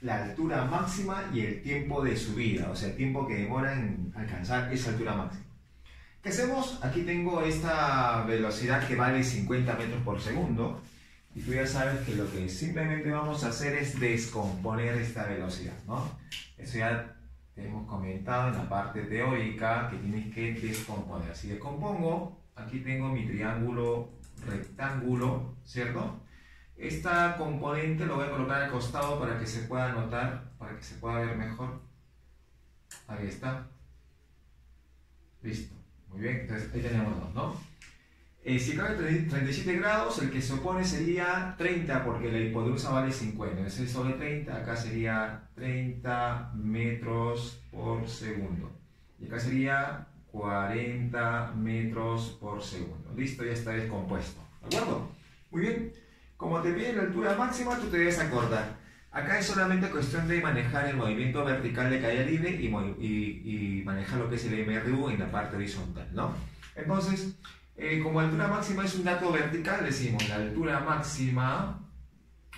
la altura máxima y el tiempo de subida, o sea, el tiempo que demora en alcanzar esa altura máxima. ¿Qué hacemos? Aquí tengo esta velocidad que vale 50 metros por segundo y tú ya sabes que lo que simplemente vamos a hacer es descomponer esta velocidad, ¿no? Eso ya te hemos comentado en la parte teórica que tienes que descomponer. Si descompongo, aquí tengo mi triángulo rectángulo, ¿cierto? Esta componente lo voy a colocar al costado para que se pueda notar, para que se pueda ver mejor. Ahí está. Listo. Muy bien, entonces ahí tenemos dos, ¿no? Si cabe 37 grados, el que se opone sería 30 porque la hipotenusa vale 50. Entonces sobre 30, acá sería 30 metros por segundo. Y acá sería 40 metros por segundo. Listo, ya está descompuesto. ¿De acuerdo? Muy bien. Como te piden la altura máxima, tú te debes acordar. Acá es solamente cuestión de manejar el movimiento vertical de caída libre y manejar lo que es el MRU en la parte horizontal, ¿no? Entonces, como altura máxima es un dato vertical, decimos la altura máxima,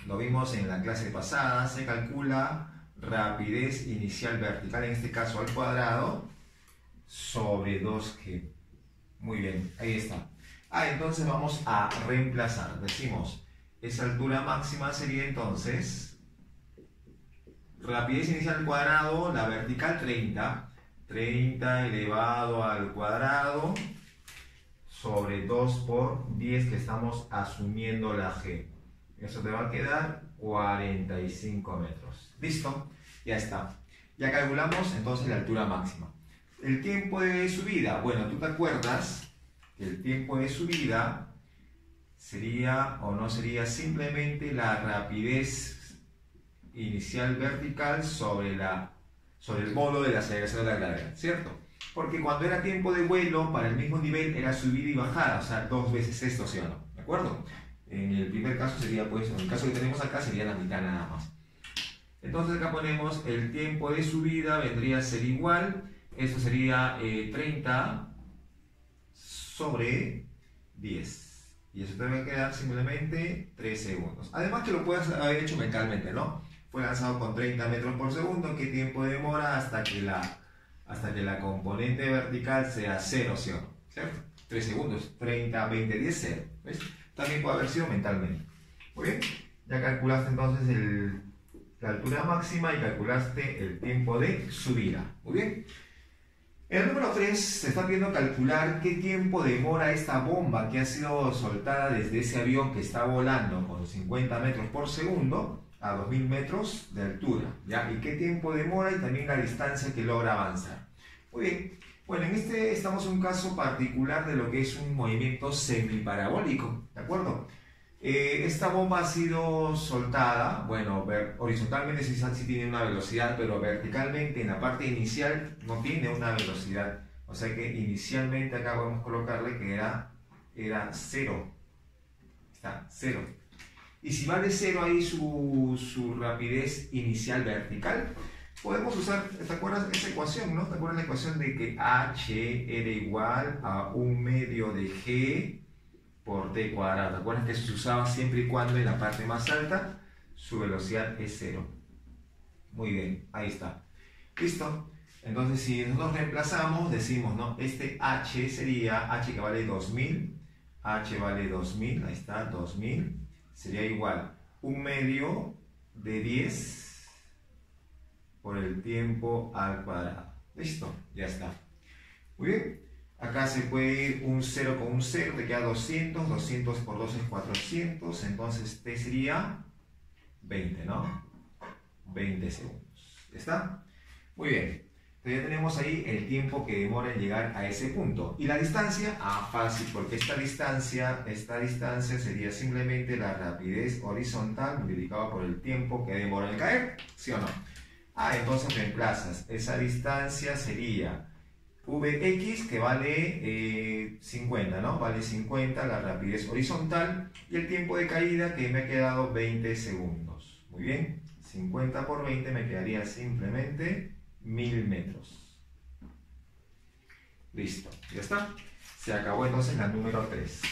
lo vimos en la clase pasada, se calcula rapidez inicial vertical, en este caso al cuadrado, sobre 2G. Muy bien, ahí está. Entonces vamos a reemplazar, decimos, esa altura máxima sería entonces rapidez inicial al cuadrado, la vertical 30 elevado al cuadrado sobre 2 por 10 que estamos asumiendo la G. Eso te va a quedar 45 metros. ¿Listo? Ya está. Ya calculamos entonces la altura máxima. El tiempo de subida, bueno, tú te acuerdas que el tiempo de subida sería o no sería simplemente la rapidez inicial vertical sobre el módulo de la aceleración de la gravedad, ¿cierto? Porque cuando era tiempo de vuelo, para el mismo nivel era subida y bajada, o sea, 2 veces esto, ¿sí o no? ¿De acuerdo? En el primer caso sería, pues, en el caso que tenemos acá sería la mitad nada más. Entonces acá ponemos el tiempo de subida, vendría a ser igual, eso sería 30 sobre 10. Y eso te va a quedar simplemente 3 segundos. Además que lo puedes haber hecho mentalmente, ¿no? Fue lanzado con 30 metros por segundo. ¿Qué tiempo demora hasta que la componente vertical sea 0, ¿sí o no? ¿Cierto? 3 segundos. 30, 20, 10, 0. ¿Ves? también puede haber sido mentalmente. Muy bien, ya calculaste entonces la altura máxima y calculaste el tiempo de subida. Muy bien. En el número 3 se está pidiendo calcular qué tiempo demora esta bomba que ha sido soltada desde ese avión que está volando con 50 metros por segundo a 2000 metros de altura, ¿ya? Y qué tiempo demora y también la distancia que logra avanzar. Muy bien. Bueno, en este estamos en un caso particular de lo que es un movimiento semiparabólico, ¿de acuerdo? Esta bomba ha sido soltada, bueno, horizontalmente sí tiene una velocidad, pero verticalmente en la parte inicial no tiene una velocidad. O sea que inicialmente acá podemos colocarle que era 0. Está, 0. Y si vale 0 ahí su rapidez inicial vertical, podemos usar, ¿te acuerdas esa ecuación, no? ¿Te acuerdas la ecuación de que h era igual a 1/2 de g por t cuadrado? ¿Te acuerdas que eso se usaba siempre y cuando en la parte más alta su velocidad es 0? Muy bien, ahí está. ¿Listo? Entonces si nosotros reemplazamos, decimos, ¿no? Este h sería, h que vale 2000, h vale 2000, ahí está, 2000, sería igual 1/2 de 10 por el tiempo al cuadrado. ¿Listo? Ya está. Muy bien. Acá se puede ir un 0 con un 0, te queda 200, 200 por 2 es 400, entonces t sería 20, ¿no? 20 segundos. ¿Ya está? Muy bien. Entonces ya tenemos ahí el tiempo que demora en llegar a ese punto. ¿Y la distancia? Ah, fácil, porque esta distancia sería simplemente la rapidez horizontal multiplicado por el tiempo que demora en caer, ¿sí o no? Ah, entonces reemplazas. Esa distancia sería Vx, que vale 50, ¿no? Vale 50 la rapidez horizontal y el tiempo de caída que me ha quedado 20 segundos. Muy bien, 50 por 20 me quedaría simplemente 1000 metros. Listo, ya está. Se acabó entonces la número 3.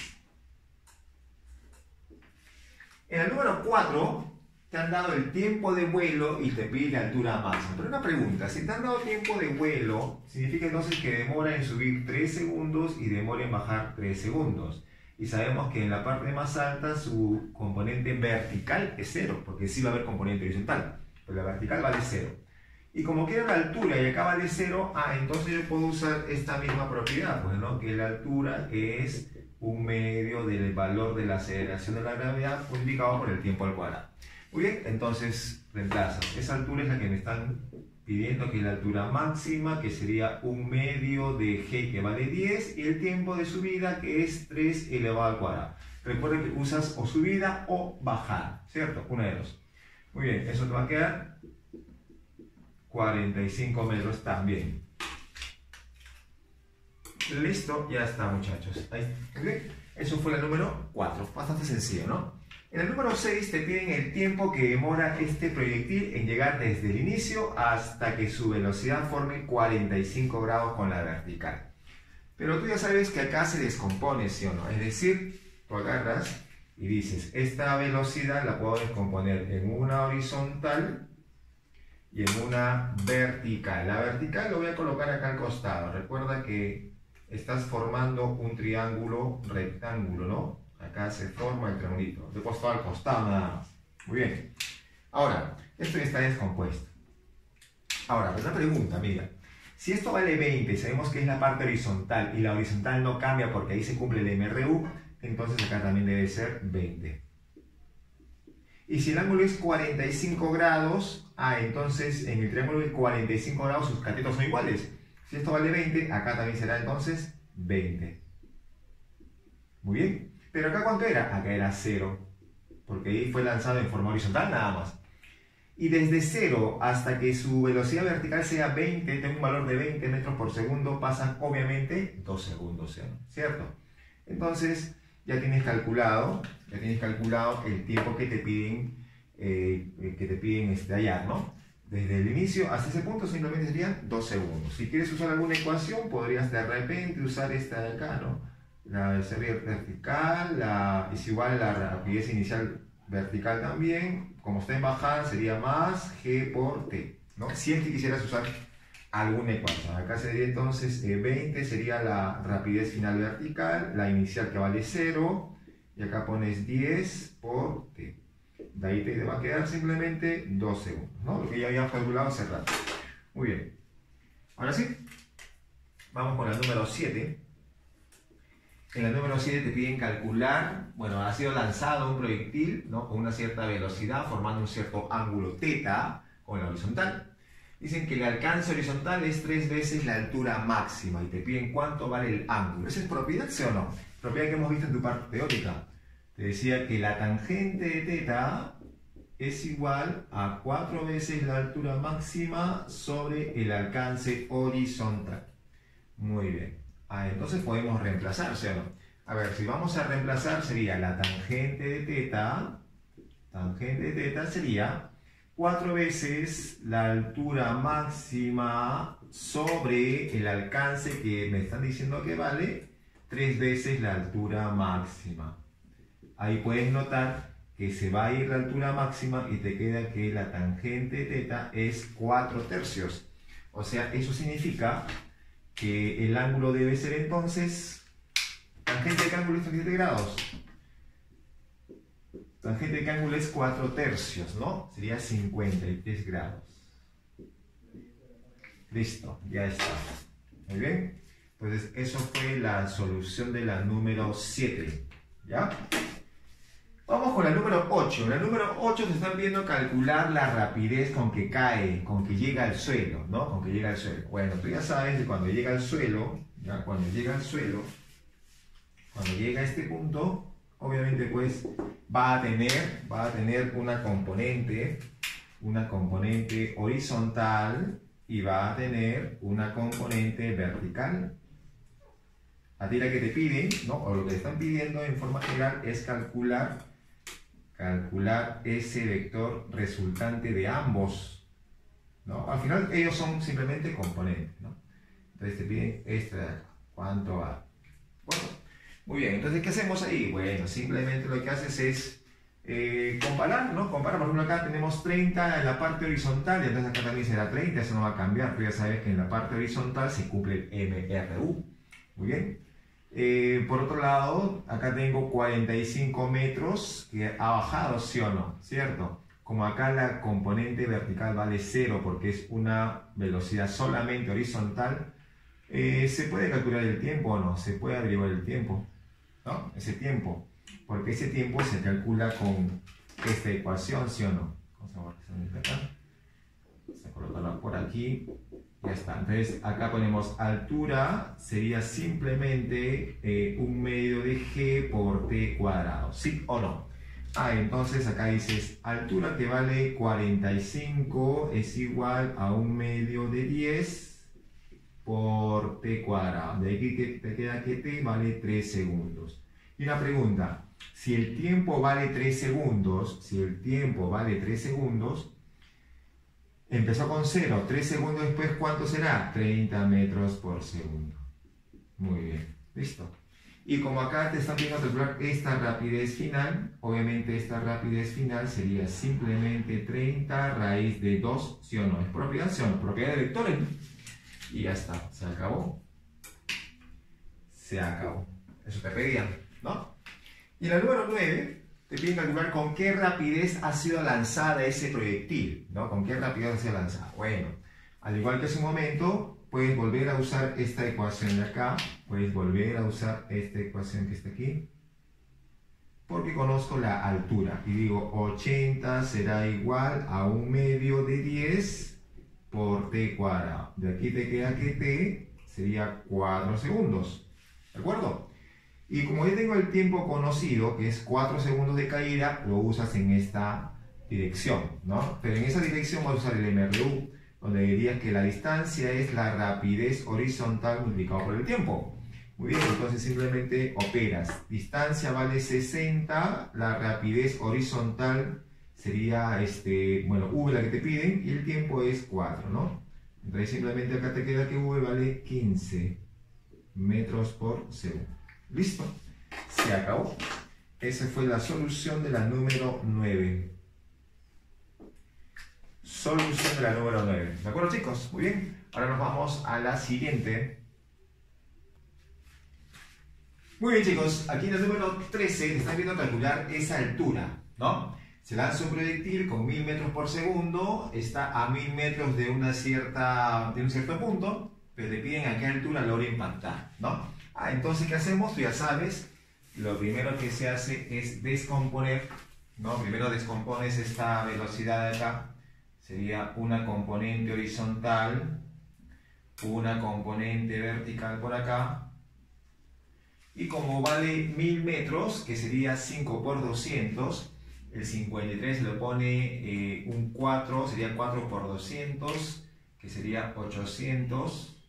En el número 4 te han dado el tiempo de vuelo y te pide la altura máxima. Pero una pregunta, si te han dado tiempo de vuelo, significa entonces que demora en subir 3 segundos y demora en bajar 3 segundos. Y sabemos que en la parte más alta su componente vertical es 0, porque sí va a haber componente horizontal, pero la vertical vale 0. Y como queda la altura y acá vale 0, entonces yo puedo usar esta misma propiedad, pues, ¿no? Que la altura es 1/2 del valor de la aceleración de la gravedad multiplicado por el tiempo al cuadrado. Muy bien, entonces reemplazas. Esa altura es la que me están pidiendo, que es la altura máxima, que sería 1/2 de g, que vale 10, y el tiempo de subida, que es 3 elevado al cuadrado. Recuerden que usas o subida o bajada, ¿cierto? Una de dos. Muy bien, eso te va a quedar 45 metros también. Listo, ya está, muchachos. Ahí. ¿Okay? Eso fue el número 4. Bastante sencillo, ¿no? En el número 6 te piden el tiempo que demora este proyectil en llegar desde el inicio hasta que su velocidad forme 45 grados con la vertical. Pero tú ya sabes que acá se descompone, ¿sí o no? Es decir, tú agarras y dices, esta velocidad la puedo descomponer en una horizontal y en una vertical. La vertical lo voy a colocar acá al costado. Recuerda que estás formando un triángulo rectángulo, ¿no? Acá se forma el triangulito, de costado al costado nada más. Muy bien. Ahora, esto ya está descompuesto. Ahora, una pregunta, mira. Si esto vale 20, sabemos que es la parte horizontal, y la horizontal no cambia porque ahí se cumple el MRU, entonces acá también debe ser 20. Y si el ángulo es 45 grados, entonces en el triángulo de 45 grados sus catetos son iguales. Si esto vale 20, acá también será entonces 20. Muy bien. Pero acá ¿cuánto era? Acá era 0, porque ahí fue lanzado en forma horizontal nada más. Y desde 0 hasta que su velocidad vertical sea 20, tengo un valor de 20 metros por segundo, pasan obviamente 2 segundos, ¿cierto? Entonces ya tienes calculado el tiempo que te piden, hallar, ¿no? Desde el inicio hasta ese punto simplemente serían 2 segundos. Si quieres usar alguna ecuación, podrías de repente usar esta de acá, ¿no? La serie vertical es igual a la rapidez inicial vertical también. Como está en bajada sería más g por t, ¿no? Si es que quisieras usar alguna ecuación. Acá sería entonces 20 sería la rapidez final vertical, la inicial que vale 0, y acá pones 10 por t. De ahí te va a quedar simplemente 2 segundos, ¿no? Lo que ya habíamos calculado hace rato. Muy bien. Ahora sí, vamos con la número 7. En la número 7 te piden calcular, bueno, ha sido lanzado un proyectil, ¿no?, con una cierta velocidad, formando un cierto ángulo θ con la horizontal. Dicen que el alcance horizontal es 3 veces la altura máxima y te piden cuánto vale el ángulo. ¿Esa es propiedad, sí o no? Propiedad que hemos visto en tu parte teórica. Te decía que la tangente de θ es igual a 4 veces la altura máxima sobre el alcance horizontal. Muy bien. Entonces podemos reemplazar, ¿sí o no? A ver, si vamos a reemplazar sería la tangente de θ sería 4 veces la altura máxima sobre el alcance que me están diciendo que vale 3 veces la altura máxima. Ahí puedes notar que se va a ir la altura máxima y te queda que la tangente de θ es 4/3. O sea, eso significa que el ángulo debe ser entonces, tangente de qué ángulo es 37 grados. Tangente de qué ángulo es 4/3, ¿no? Sería 53 grados. Listo, ya está. Muy bien. Entonces, eso fue la solución de la número 7. ¿Ya? Vamos con la número 8. En la número 8 te están pidiendo calcular la rapidez con que cae, con que llega al suelo, ¿no? Con que llega al suelo. Bueno, tú ya sabes que cuando llega al suelo, ¿ya? Cuando llega a este punto, obviamente pues va a tener una componente horizontal y va a tener una componente vertical. A ti la que te piden, ¿no?, o lo que te están pidiendo en forma general es calcular ese vector resultante de ambos, ¿no? Al final ellos son simplemente componentes, ¿no? Entonces te piden este de acá. ¿Cuánto va? Bueno, muy bien. Entonces, ¿qué hacemos ahí? Bueno, simplemente lo que haces es comparar, ¿no? Comparar, por ejemplo, acá tenemos 30 en la parte horizontal, y entonces acá también será 30, eso no va a cambiar. Tú ya sabes que en la parte horizontal se cumple el MRU. Muy bien. Por otro lado, acá tengo 45 metros que ha bajado, ¿sí o no? ¿Cierto? Como acá la componente vertical vale 0 porque es una velocidad solamente horizontal, ¿se puede calcular el tiempo o no? Se puede averiguar el tiempo, ¿no? Ese tiempo. Porque ese tiempo se calcula con esta ecuación, ¿sí o no? Vamos a borrar acá. Vamos a colocarla por aquí. Ya está. Entonces acá ponemos altura, sería simplemente 1/2 de g por t cuadrado, ¿sí o no? Entonces acá dices altura que vale 45 es igual a 1/2 de 10 por t cuadrado. De aquí que te queda que t vale 3 segundos. Y una pregunta, si el tiempo vale 3 segundos, empezó con 0, 3 segundos después, ¿cuánto será? 30 metros por segundo. Muy bien, listo. Y como acá te están pidiendo calcular esta rapidez final, obviamente esta rapidez final sería simplemente 30 raíz de 2, ¿sí o no? ¿Es propiedad, sí o no? Propiedad de vectores. Y ya está, se acabó. Se acabó. Eso te pedían, ¿no? Y la número 9... te piden calcular con qué rapidez ha sido lanzada ese proyectil, ¿no? ¿Con qué rapidez ha sido lanzada? Bueno, al igual que hace un momento, puedes volver a usar esta ecuación de acá, puedes volver a usar esta ecuación que está aquí, porque conozco la altura, y digo 80 será igual a 1/2 de 10 por t cuadrado. De aquí te queda que t sería 4 segundos, ¿de acuerdo? Y como yo tengo el tiempo conocido, que es 4 segundos de caída, lo usas en esta dirección, ¿no? Pero en esa dirección vas a usar el MRU, donde dirías que la distancia es la rapidez horizontal multiplicado por el tiempo. Muy bien, entonces simplemente operas. Distancia vale 60, la rapidez horizontal sería, bueno, V la que te piden, y el tiempo es 4, ¿no? Entonces simplemente acá te queda que V vale 15 metros por segundo. Listo, se acabó. Esa fue la solución de la número 9. Solución de la número 9. ¿De acuerdo, chicos? Muy bien. Ahora nos vamos a la siguiente. Muy bien, chicos, aquí en el número 13 están viendo calcular esa altura, ¿no? Se lanza un proyectil con 1000 metros por segundo, está a 1000 metros de un cierto punto, pero te piden a qué altura logra impactar, ¿no? Entonces, ¿qué hacemos? Tú ya sabes, lo primero que se hace es descomponer, ¿no? Primero descompones esta velocidad de acá, sería una componente horizontal, una componente vertical por acá, y como vale 1000 metros, que sería 5 por 200, el 53 lo pone un 4, sería 4 por 200, que sería 800,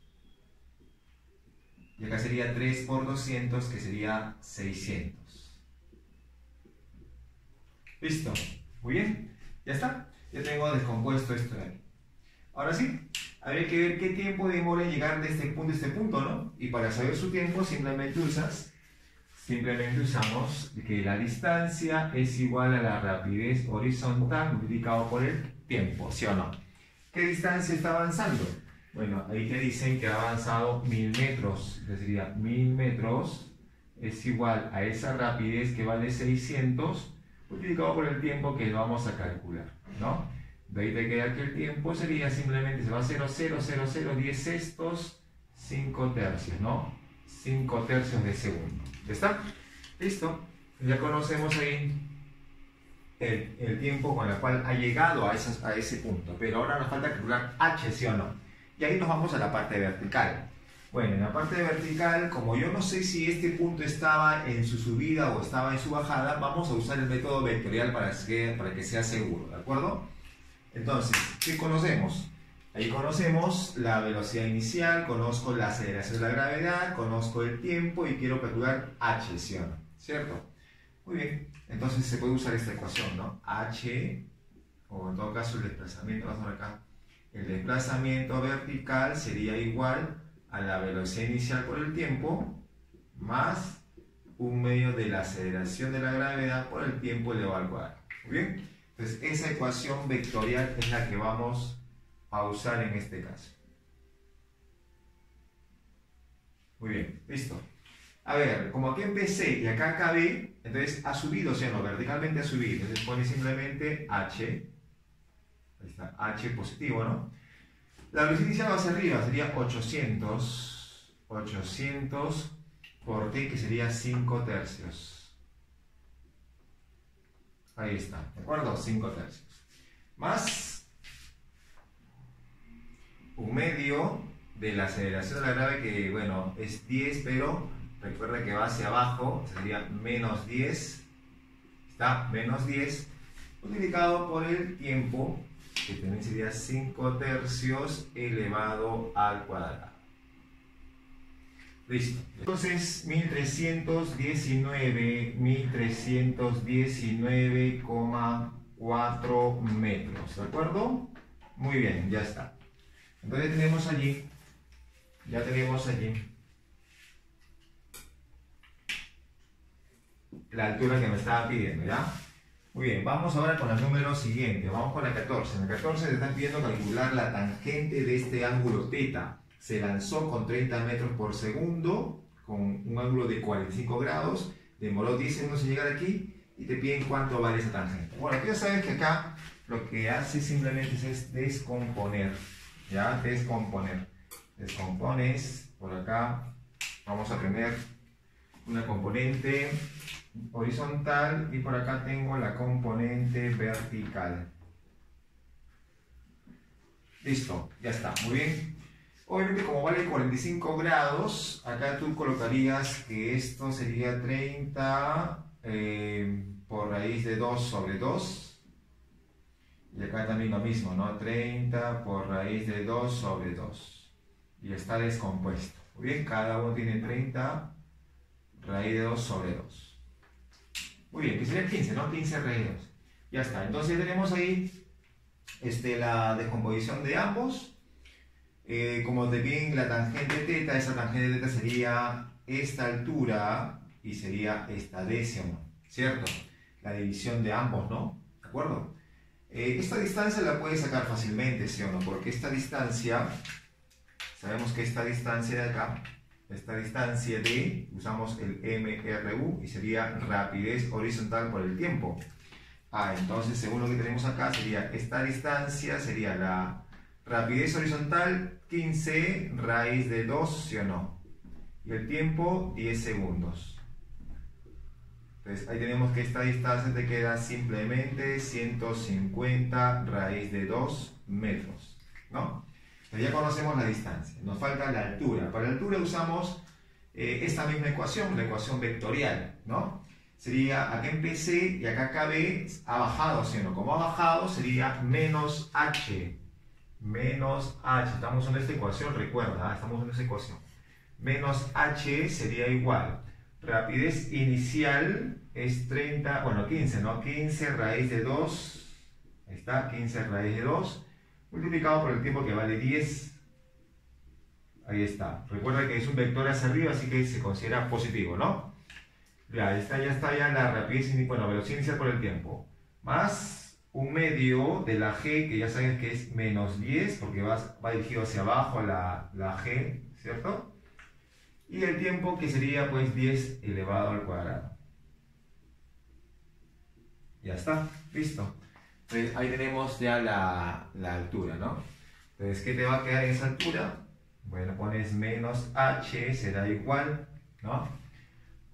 y acá sería 3 por 200, que sería 600. ¿Listo? Muy bien, ya está, ya tengo descompuesto esto de aquí. Ahora sí, habría que ver qué tiempo demora en llegar de este punto a este punto, ¿no? Y para saber su tiempo simplemente usamos que la distancia es igual a la rapidez horizontal multiplicado por el tiempo, ¿sí o no? ¿Qué distancia está avanzando? Bueno, ahí te dicen que ha avanzado 1000 metros, entonces sería 1000 metros es igual a esa rapidez que vale 600 multiplicado por el tiempo que vamos a calcular, ¿no? De ahí te queda que el tiempo sería simplemente, se va a 0,000, 10 sextos, 5 tercios, ¿no? 5 tercios de segundo. ¿Ya está? Listo. Ya conocemos ahí el tiempo con el cual ha llegado a ese punto. Pero ahora nos falta calcular h, ¿sí o no? Y ahí nos vamos a la parte vertical. Bueno, en la parte vertical, como yo no sé si este punto estaba en su subida o estaba en su bajada, vamos a usar el método vectorial para que sea seguro, ¿de acuerdo? Entonces, ¿qué conocemos? Ahí conocemos la velocidad inicial, conozco la aceleración de la gravedad, conozco el tiempo y quiero calcular h, ¿sí o no? ¿Cierto? Muy bien, entonces se puede usar esta ecuación, ¿no? H, o en todo caso el desplazamiento, vamos a ver acá, el desplazamiento vertical sería igual a la velocidad inicial por el tiempo más un medio de la aceleración de la gravedad por el tiempo elevado al cuadrado. Muy bien, entonces esa ecuación vectorial es la que vamos a usar en este caso. Muy bien, listo. A ver, como aquí empecé y acá acabé, entonces ha subido, ¿sí o no? Verticalmente ha subido. Entonces pone simplemente h. Ahí está, h positivo, ¿no? La velocidad inicial va hacia arriba, sería 800 por t, que sería 5 tercios. Ahí está, ¿de acuerdo? 5 tercios. Más un medio de la aceleración de la gravedad, que bueno, es 10, pero recuerda que va hacia abajo, sería menos 10, está, menos 10, multiplicado por el tiempo, que también sería 5 tercios elevado al cuadrado. Listo. Entonces, 1319,4 metros, ¿de acuerdo? Muy bien, ya está. Entonces ya tenemos allí la altura que me estaba pidiendo, ¿ya? Muy bien, vamos ahora con el número siguiente, vamos con la 14. En la 14 te están pidiendo calcular la tangente de este ángulo θ. Se lanzó con 30 metros por segundo, con un ángulo de 45 grados, demoró 10 segundos en llegar aquí y te piden cuánto vale esa tangente. Bueno, tú ya sabes que acá lo que hace simplemente es descomponer, ¿ya? Descomponer. Descompones, por acá vamos a tener una componente horizontal y por acá tengo la componente vertical. Listo, ya está, muy bien. Obviamente, como vale 45 grados, acá tú colocarías que esto sería 30 por raíz de 2 sobre 2. Y acá también lo mismo, ¿no? 30 por raíz de 2 sobre 2. Y está descompuesto. Muy bien, cada uno tiene 30 raíz de 2 sobre 2. Muy bien, que sería 15, ¿no? 15 raíz de 2. Ya está, entonces tenemos ahí la descomposición de ambos. Como te piden la tangente θ, esa tangente θ sería esta altura y sería esta décima, ¿cierto? La división de ambos, ¿no? ¿De acuerdo? Esta distancia la puedes sacar fácilmente, ¿sí o no? Porque esta distancia, sabemos que esta distancia de acá esta distancia D, usamos el MRU y sería rapidez horizontal por el tiempo. Entonces según lo que tenemos acá sería esta distancia, sería la rapidez horizontal 15 raíz de 2, ¿sí o no? Y el tiempo 10 segundos. Entonces ahí tenemos que esta distancia te queda simplemente 150 raíz de 2 metros, ¿no? Entonces ya conocemos la distancia, nos falta la altura. Para la altura usamos esta misma ecuación, la ecuación vectorial, ¿no? Sería, acá en PC y acá KB ha bajado, ¿sí o no? Como ha bajado sería menos H, estamos usando esta ecuación, recuerda, estamos usando esta ecuación. Menos H sería igual, rapidez inicial es 30, bueno 15, ¿no? 15 raíz de 2, ahí está, 15 raíz de 2, multiplicado por el tiempo que vale 10, ahí está. Recuerda que es un vector hacia arriba, así que se considera positivo, ¿no? Ya está la rapidez, bueno, velocidad inicial por el tiempo, más un medio de la G, que ya sabes que es menos 10, porque va dirigido hacia abajo la G, ¿cierto? Y el tiempo que sería pues 10 elevado al cuadrado. Ya está, listo. Entonces ahí tenemos ya la altura, ¿no? Entonces, ¿qué te va a quedar en esa altura? Bueno, pones menos H, será igual, ¿no?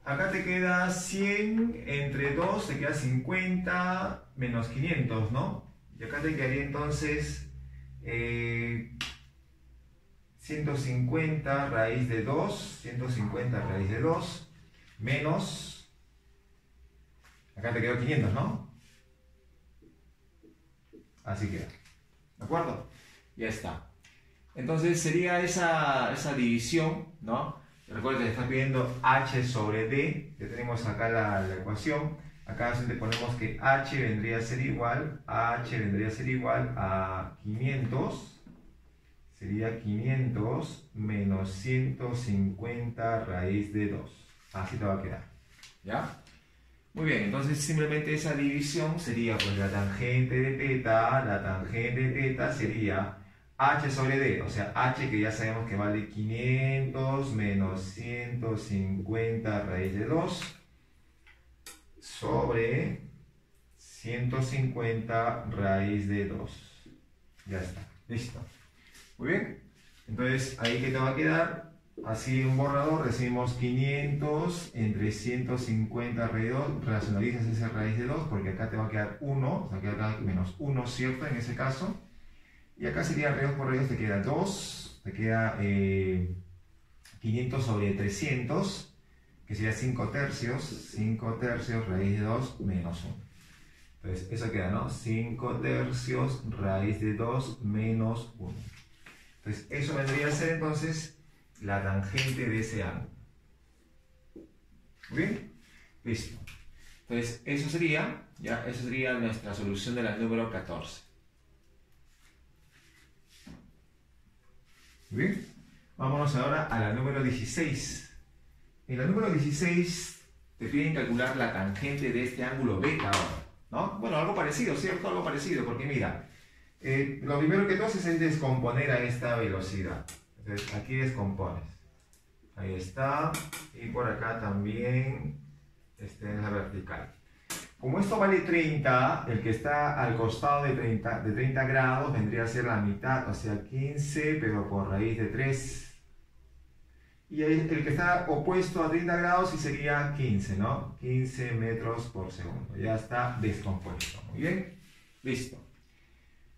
Acá te queda 100 entre 2, te queda 50 menos 500, ¿no? Y acá te quedaría entonces 150 raíz de 2, 150 raíz de 2, menos, acá te quedó 500, ¿no? Así queda, ¿de acuerdo? Ya está. Entonces sería esa división, ¿no? Recuerda que te está pidiendo H sobre D, ya tenemos acá la ecuación. Acá le ponemos que H vendría a ser igual a 500, sería 500 menos 150 raíz de 2. Así te va a quedar, ¿ya? Muy bien, entonces simplemente esa división sería pues la tangente de teta sería H sobre D, o sea, H que ya sabemos que vale 500 menos 150 raíz de 2 sobre 150 raíz de 2. Ya está, listo. Muy bien, entonces ahí que te va a quedar, así un borrador, recibimos 500 entre 150 raíz de 2, racionalizas esa raíz de 2 porque acá te va a quedar 1, o sea, queda acá menos 1, ¿cierto? En ese caso. Y acá sería raíz por raíz, te queda 2, te queda 500 sobre 300, que sería 5 tercios raíz de 2 menos 1. Entonces eso queda, ¿no? 5 tercios raíz de 2 menos 1. Entonces eso vendría a ser entonces la tangente de ese ángulo. ¿Muy bien? Listo. Entonces eso sería nuestra solución de la número 14. Muy bien, vámonos ahora a la número 16. En la número 16 te piden calcular la tangente de este ángulo beta ahora, ¿no? Bueno, algo parecido, ¿cierto? Algo parecido, porque mira, lo primero que tú haces es descomponer a esta velocidad. Entonces aquí descompones. Ahí está, y por acá también en la vertical. Como esto vale 30, el que está al costado de 30 grados vendría a ser la mitad, o sea 15, pero por raíz de 3. Y el que está opuesto a 30 grados sí sería 15, ¿no? 15 metros por segundo. Ya está descompuesto. Muy bien, listo.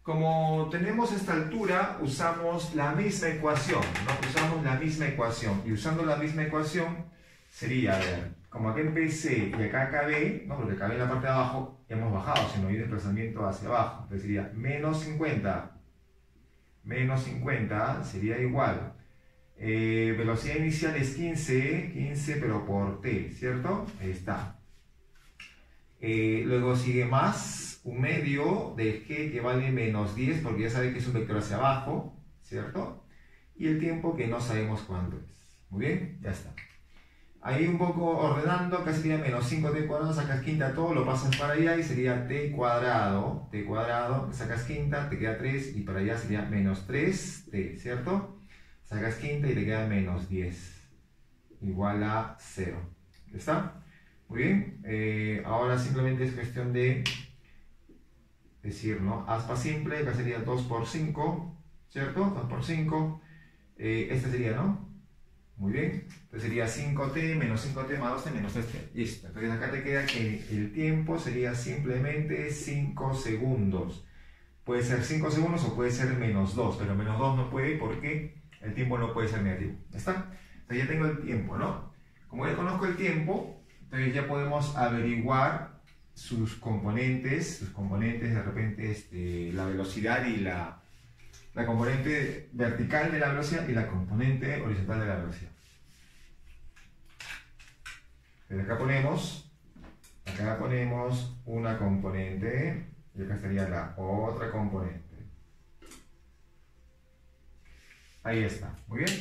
Como tenemos esta altura, usamos la misma ecuación, ¿no? Usamos la misma ecuación. Y usando la misma ecuación sería, a ver, como acá empecé y acá acabé, ¿no? Porque acabé en la parte de abajo, hemos bajado, si no hay desplazamiento hacia abajo. Entonces sería menos 50 sería igual. Velocidad inicial es 15 pero por t, ¿cierto? Ahí está. Luego sigue más un medio de g que vale menos 10, porque ya sabe que es un vector hacia abajo, ¿cierto? Y el tiempo que no sabemos cuánto es. Muy bien, ya está. Ahí un poco ordenando, acá sería menos 5t cuadrado, sacas quinta todo, lo pasas para allá y sería t cuadrado, sacas quinta, te queda 3 y para allá sería menos 3t, ¿cierto? Sacas quinta y te queda menos 10. igual a 0. ¿Está? Muy bien. Ahora simplemente es cuestión de decir, ¿no? Aspa simple, acá sería 2 por 5, ¿cierto? 2 por 5. Este sería, ¿no? Muy bien. Entonces sería 5t menos 5t más 2t menos 3t. Listo. Entonces acá te queda que el tiempo sería simplemente 5 segundos. Puede ser 5 segundos o puede ser menos 2, pero menos 2 no puede porque el tiempo no puede ser negativo. ¿Ya está? Entonces ya tengo el tiempo, ¿no? Como ya conozco el tiempo, entonces ya podemos averiguar sus componentes de repente la velocidad y la componente vertical de la velocidad y la componente horizontal de la velocidad. Entonces acá ponemos una componente y acá estaría la otra componente. Ahí está, muy bien.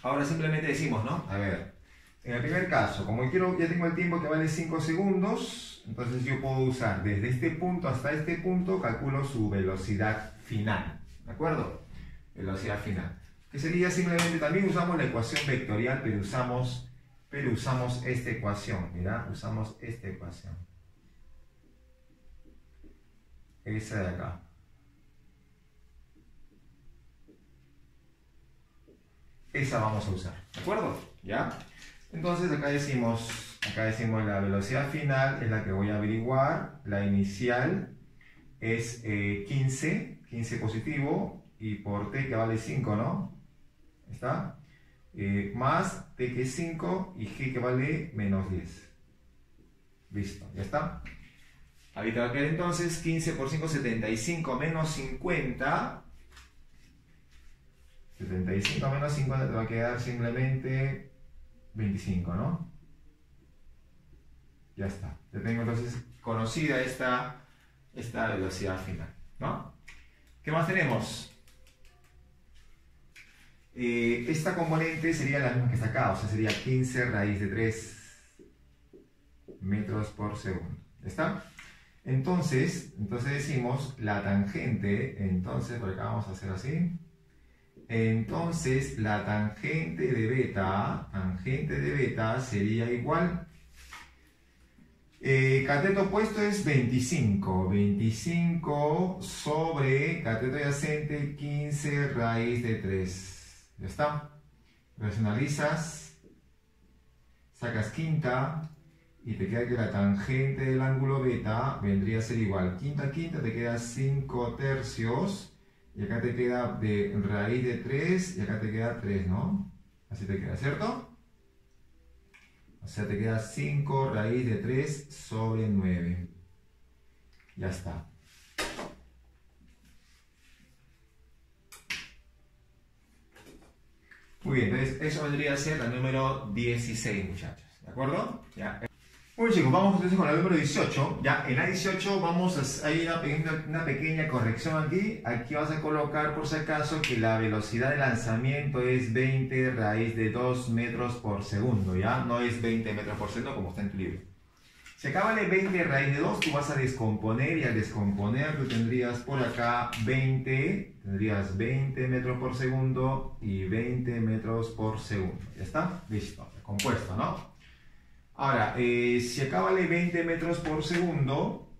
Ahora simplemente decimos, ¿no? A ver, en el primer caso, como ya tengo el tiempo que vale 5 segundos, entonces yo puedo usar desde este punto hasta este punto, calculo su velocidad final, ¿de acuerdo? Velocidad final. Que sería simplemente, también usamos la ecuación vectorial, pero usamos esta ecuación, mira, usamos esta ecuación. Esa de acá. Esa vamos a usar, ¿de acuerdo? ¿Ya? Entonces acá decimos la velocidad final es la que voy a averiguar, la inicial es 15 positivo, y por t que vale 5, ¿no? ¿Está? Más t que es 5 y g que vale menos 10. Listo, ¿ya está? Ahorita va a quedar entonces 15 por 5, 75 menos 50. 75 menos 50 te va a quedar simplemente 25, ¿no? Ya está. Ya tengo entonces conocida esta velocidad final, ¿no? ¿Qué más tenemos? Esta componente sería la misma que está acá, o sea, sería 15 raíz de 3 metros por segundo. ¿Ya está? Entonces decimos la tangente, entonces por acá vamos a hacer así. Entonces la tangente de beta sería igual. Cateto opuesto es 25 sobre cateto adyacente 15 raíz de 3. ¿Ya está? Racionalizas, sacas quinta y te queda que la tangente del ángulo beta vendría a ser igual. Quinta, te queda 5 tercios. Y acá te queda de raíz de 3 y acá te queda 3, ¿no? Así te queda, ¿cierto? O sea, te queda 5 raíz de 3 sobre 9. Ya está. Muy bien, entonces eso vendría a ser la número 16, muchachos. ¿De acuerdo? Ya. Muy bien, chicos, vamos entonces con la número 18. Ya, en la 18 vamos a ir una pequeña corrección aquí. Aquí vas a colocar, por si acaso, que la velocidad de lanzamiento es 20 raíz de 2 metros por segundo, ¿ya? No es 20 metros por segundo como está en tu libro. Si acá vale 20 raíz de 2, tú vas a descomponer y al descomponer tú tendrías por acá 20 metros por segundo y 20 metros por segundo. ¿Ya está? Listo, compuesto, ¿no? Ahora, si acá vale 20 metros por segundo,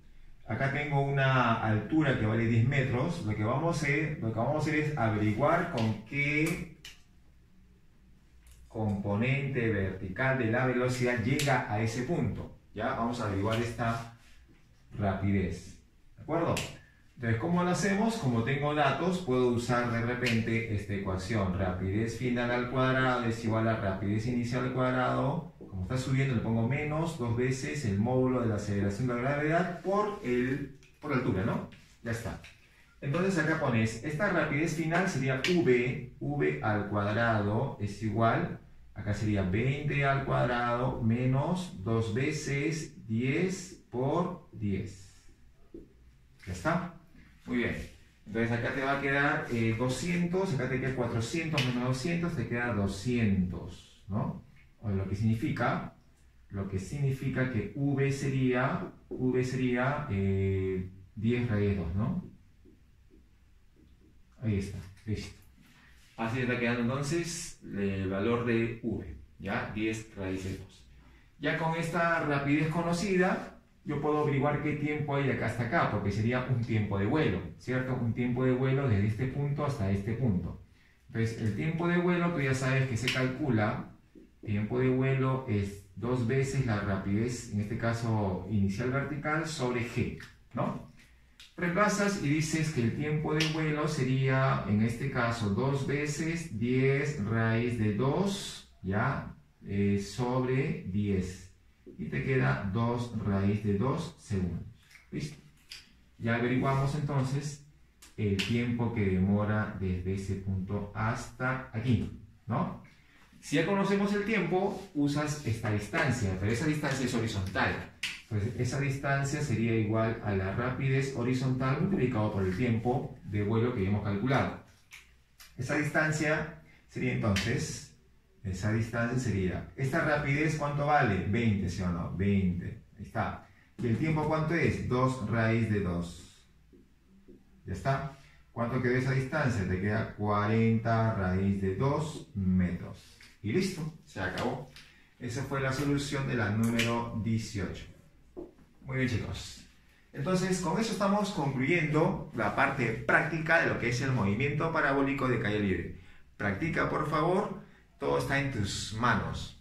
acá tengo una altura que vale 10 metros, lo que vamos a hacer es averiguar con qué componente vertical de la velocidad llega a ese punto. ¿Ya? Vamos a averiguar esta rapidez. ¿De acuerdo? Entonces, ¿cómo lo hacemos? Como tengo datos, puedo usar de repente esta ecuación. Rapidez final al cuadrado es igual a rapidez inicial al cuadrado. Como está subiendo, le pongo menos 2 veces el módulo de la aceleración de la gravedad por altura, ¿no? Ya está. Entonces acá pones, esta rapidez final sería v al cuadrado es igual, acá sería 20 al cuadrado menos 2 veces 10 por 10. ¿Ya está? Muy bien. Entonces acá te va a quedar 200, acá te queda 400 menos 200, te queda 200, ¿no? O lo que significa que v sería 10 raíz de 2, ¿no? Ahí está, listo. Así está quedando entonces el valor de v. ¿ya? 10 raíz de 2. Ya con esta rapidez conocida, yo puedo averiguar qué tiempo hay de acá hasta acá, porque sería un tiempo de vuelo, ¿cierto? Un tiempo de vuelo desde este punto hasta este punto. Entonces, el tiempo de vuelo, tú ya sabes que se calcula, tiempo de vuelo es 2 veces la rapidez, en este caso inicial vertical, sobre g, ¿no? Reemplazas y dices que el tiempo de vuelo sería, en este caso, 2 veces 10 raíz de 2, ¿ya? Sobre 10. Y te queda 2 raíz de 2 segundos. ¿Listo? Ya averiguamos entonces el tiempo que demora desde ese punto hasta aquí, ¿no? Si ya conocemos el tiempo, usas esta distancia, pero esa distancia es horizontal. Entonces, esa distancia sería igual a la rapidez horizontal multiplicado por el tiempo de vuelo que ya hemos calculado. Esa distancia sería entonces, esta rapidez, ¿cuánto vale? 20, ¿sí o no? 20, ahí está. ¿Y el tiempo cuánto es? 2 raíz de 2. Ya está. ¿Cuánto quedó esa distancia? Te queda 40 raíz de 2 metros. Y listo, se acabó. Esa fue la solución de la número 18. Muy bien, chicos. Entonces, con eso estamos concluyendo la parte práctica de lo que es el movimiento parabólico de caída libre. Practica, por favor. Todo está en tus manos.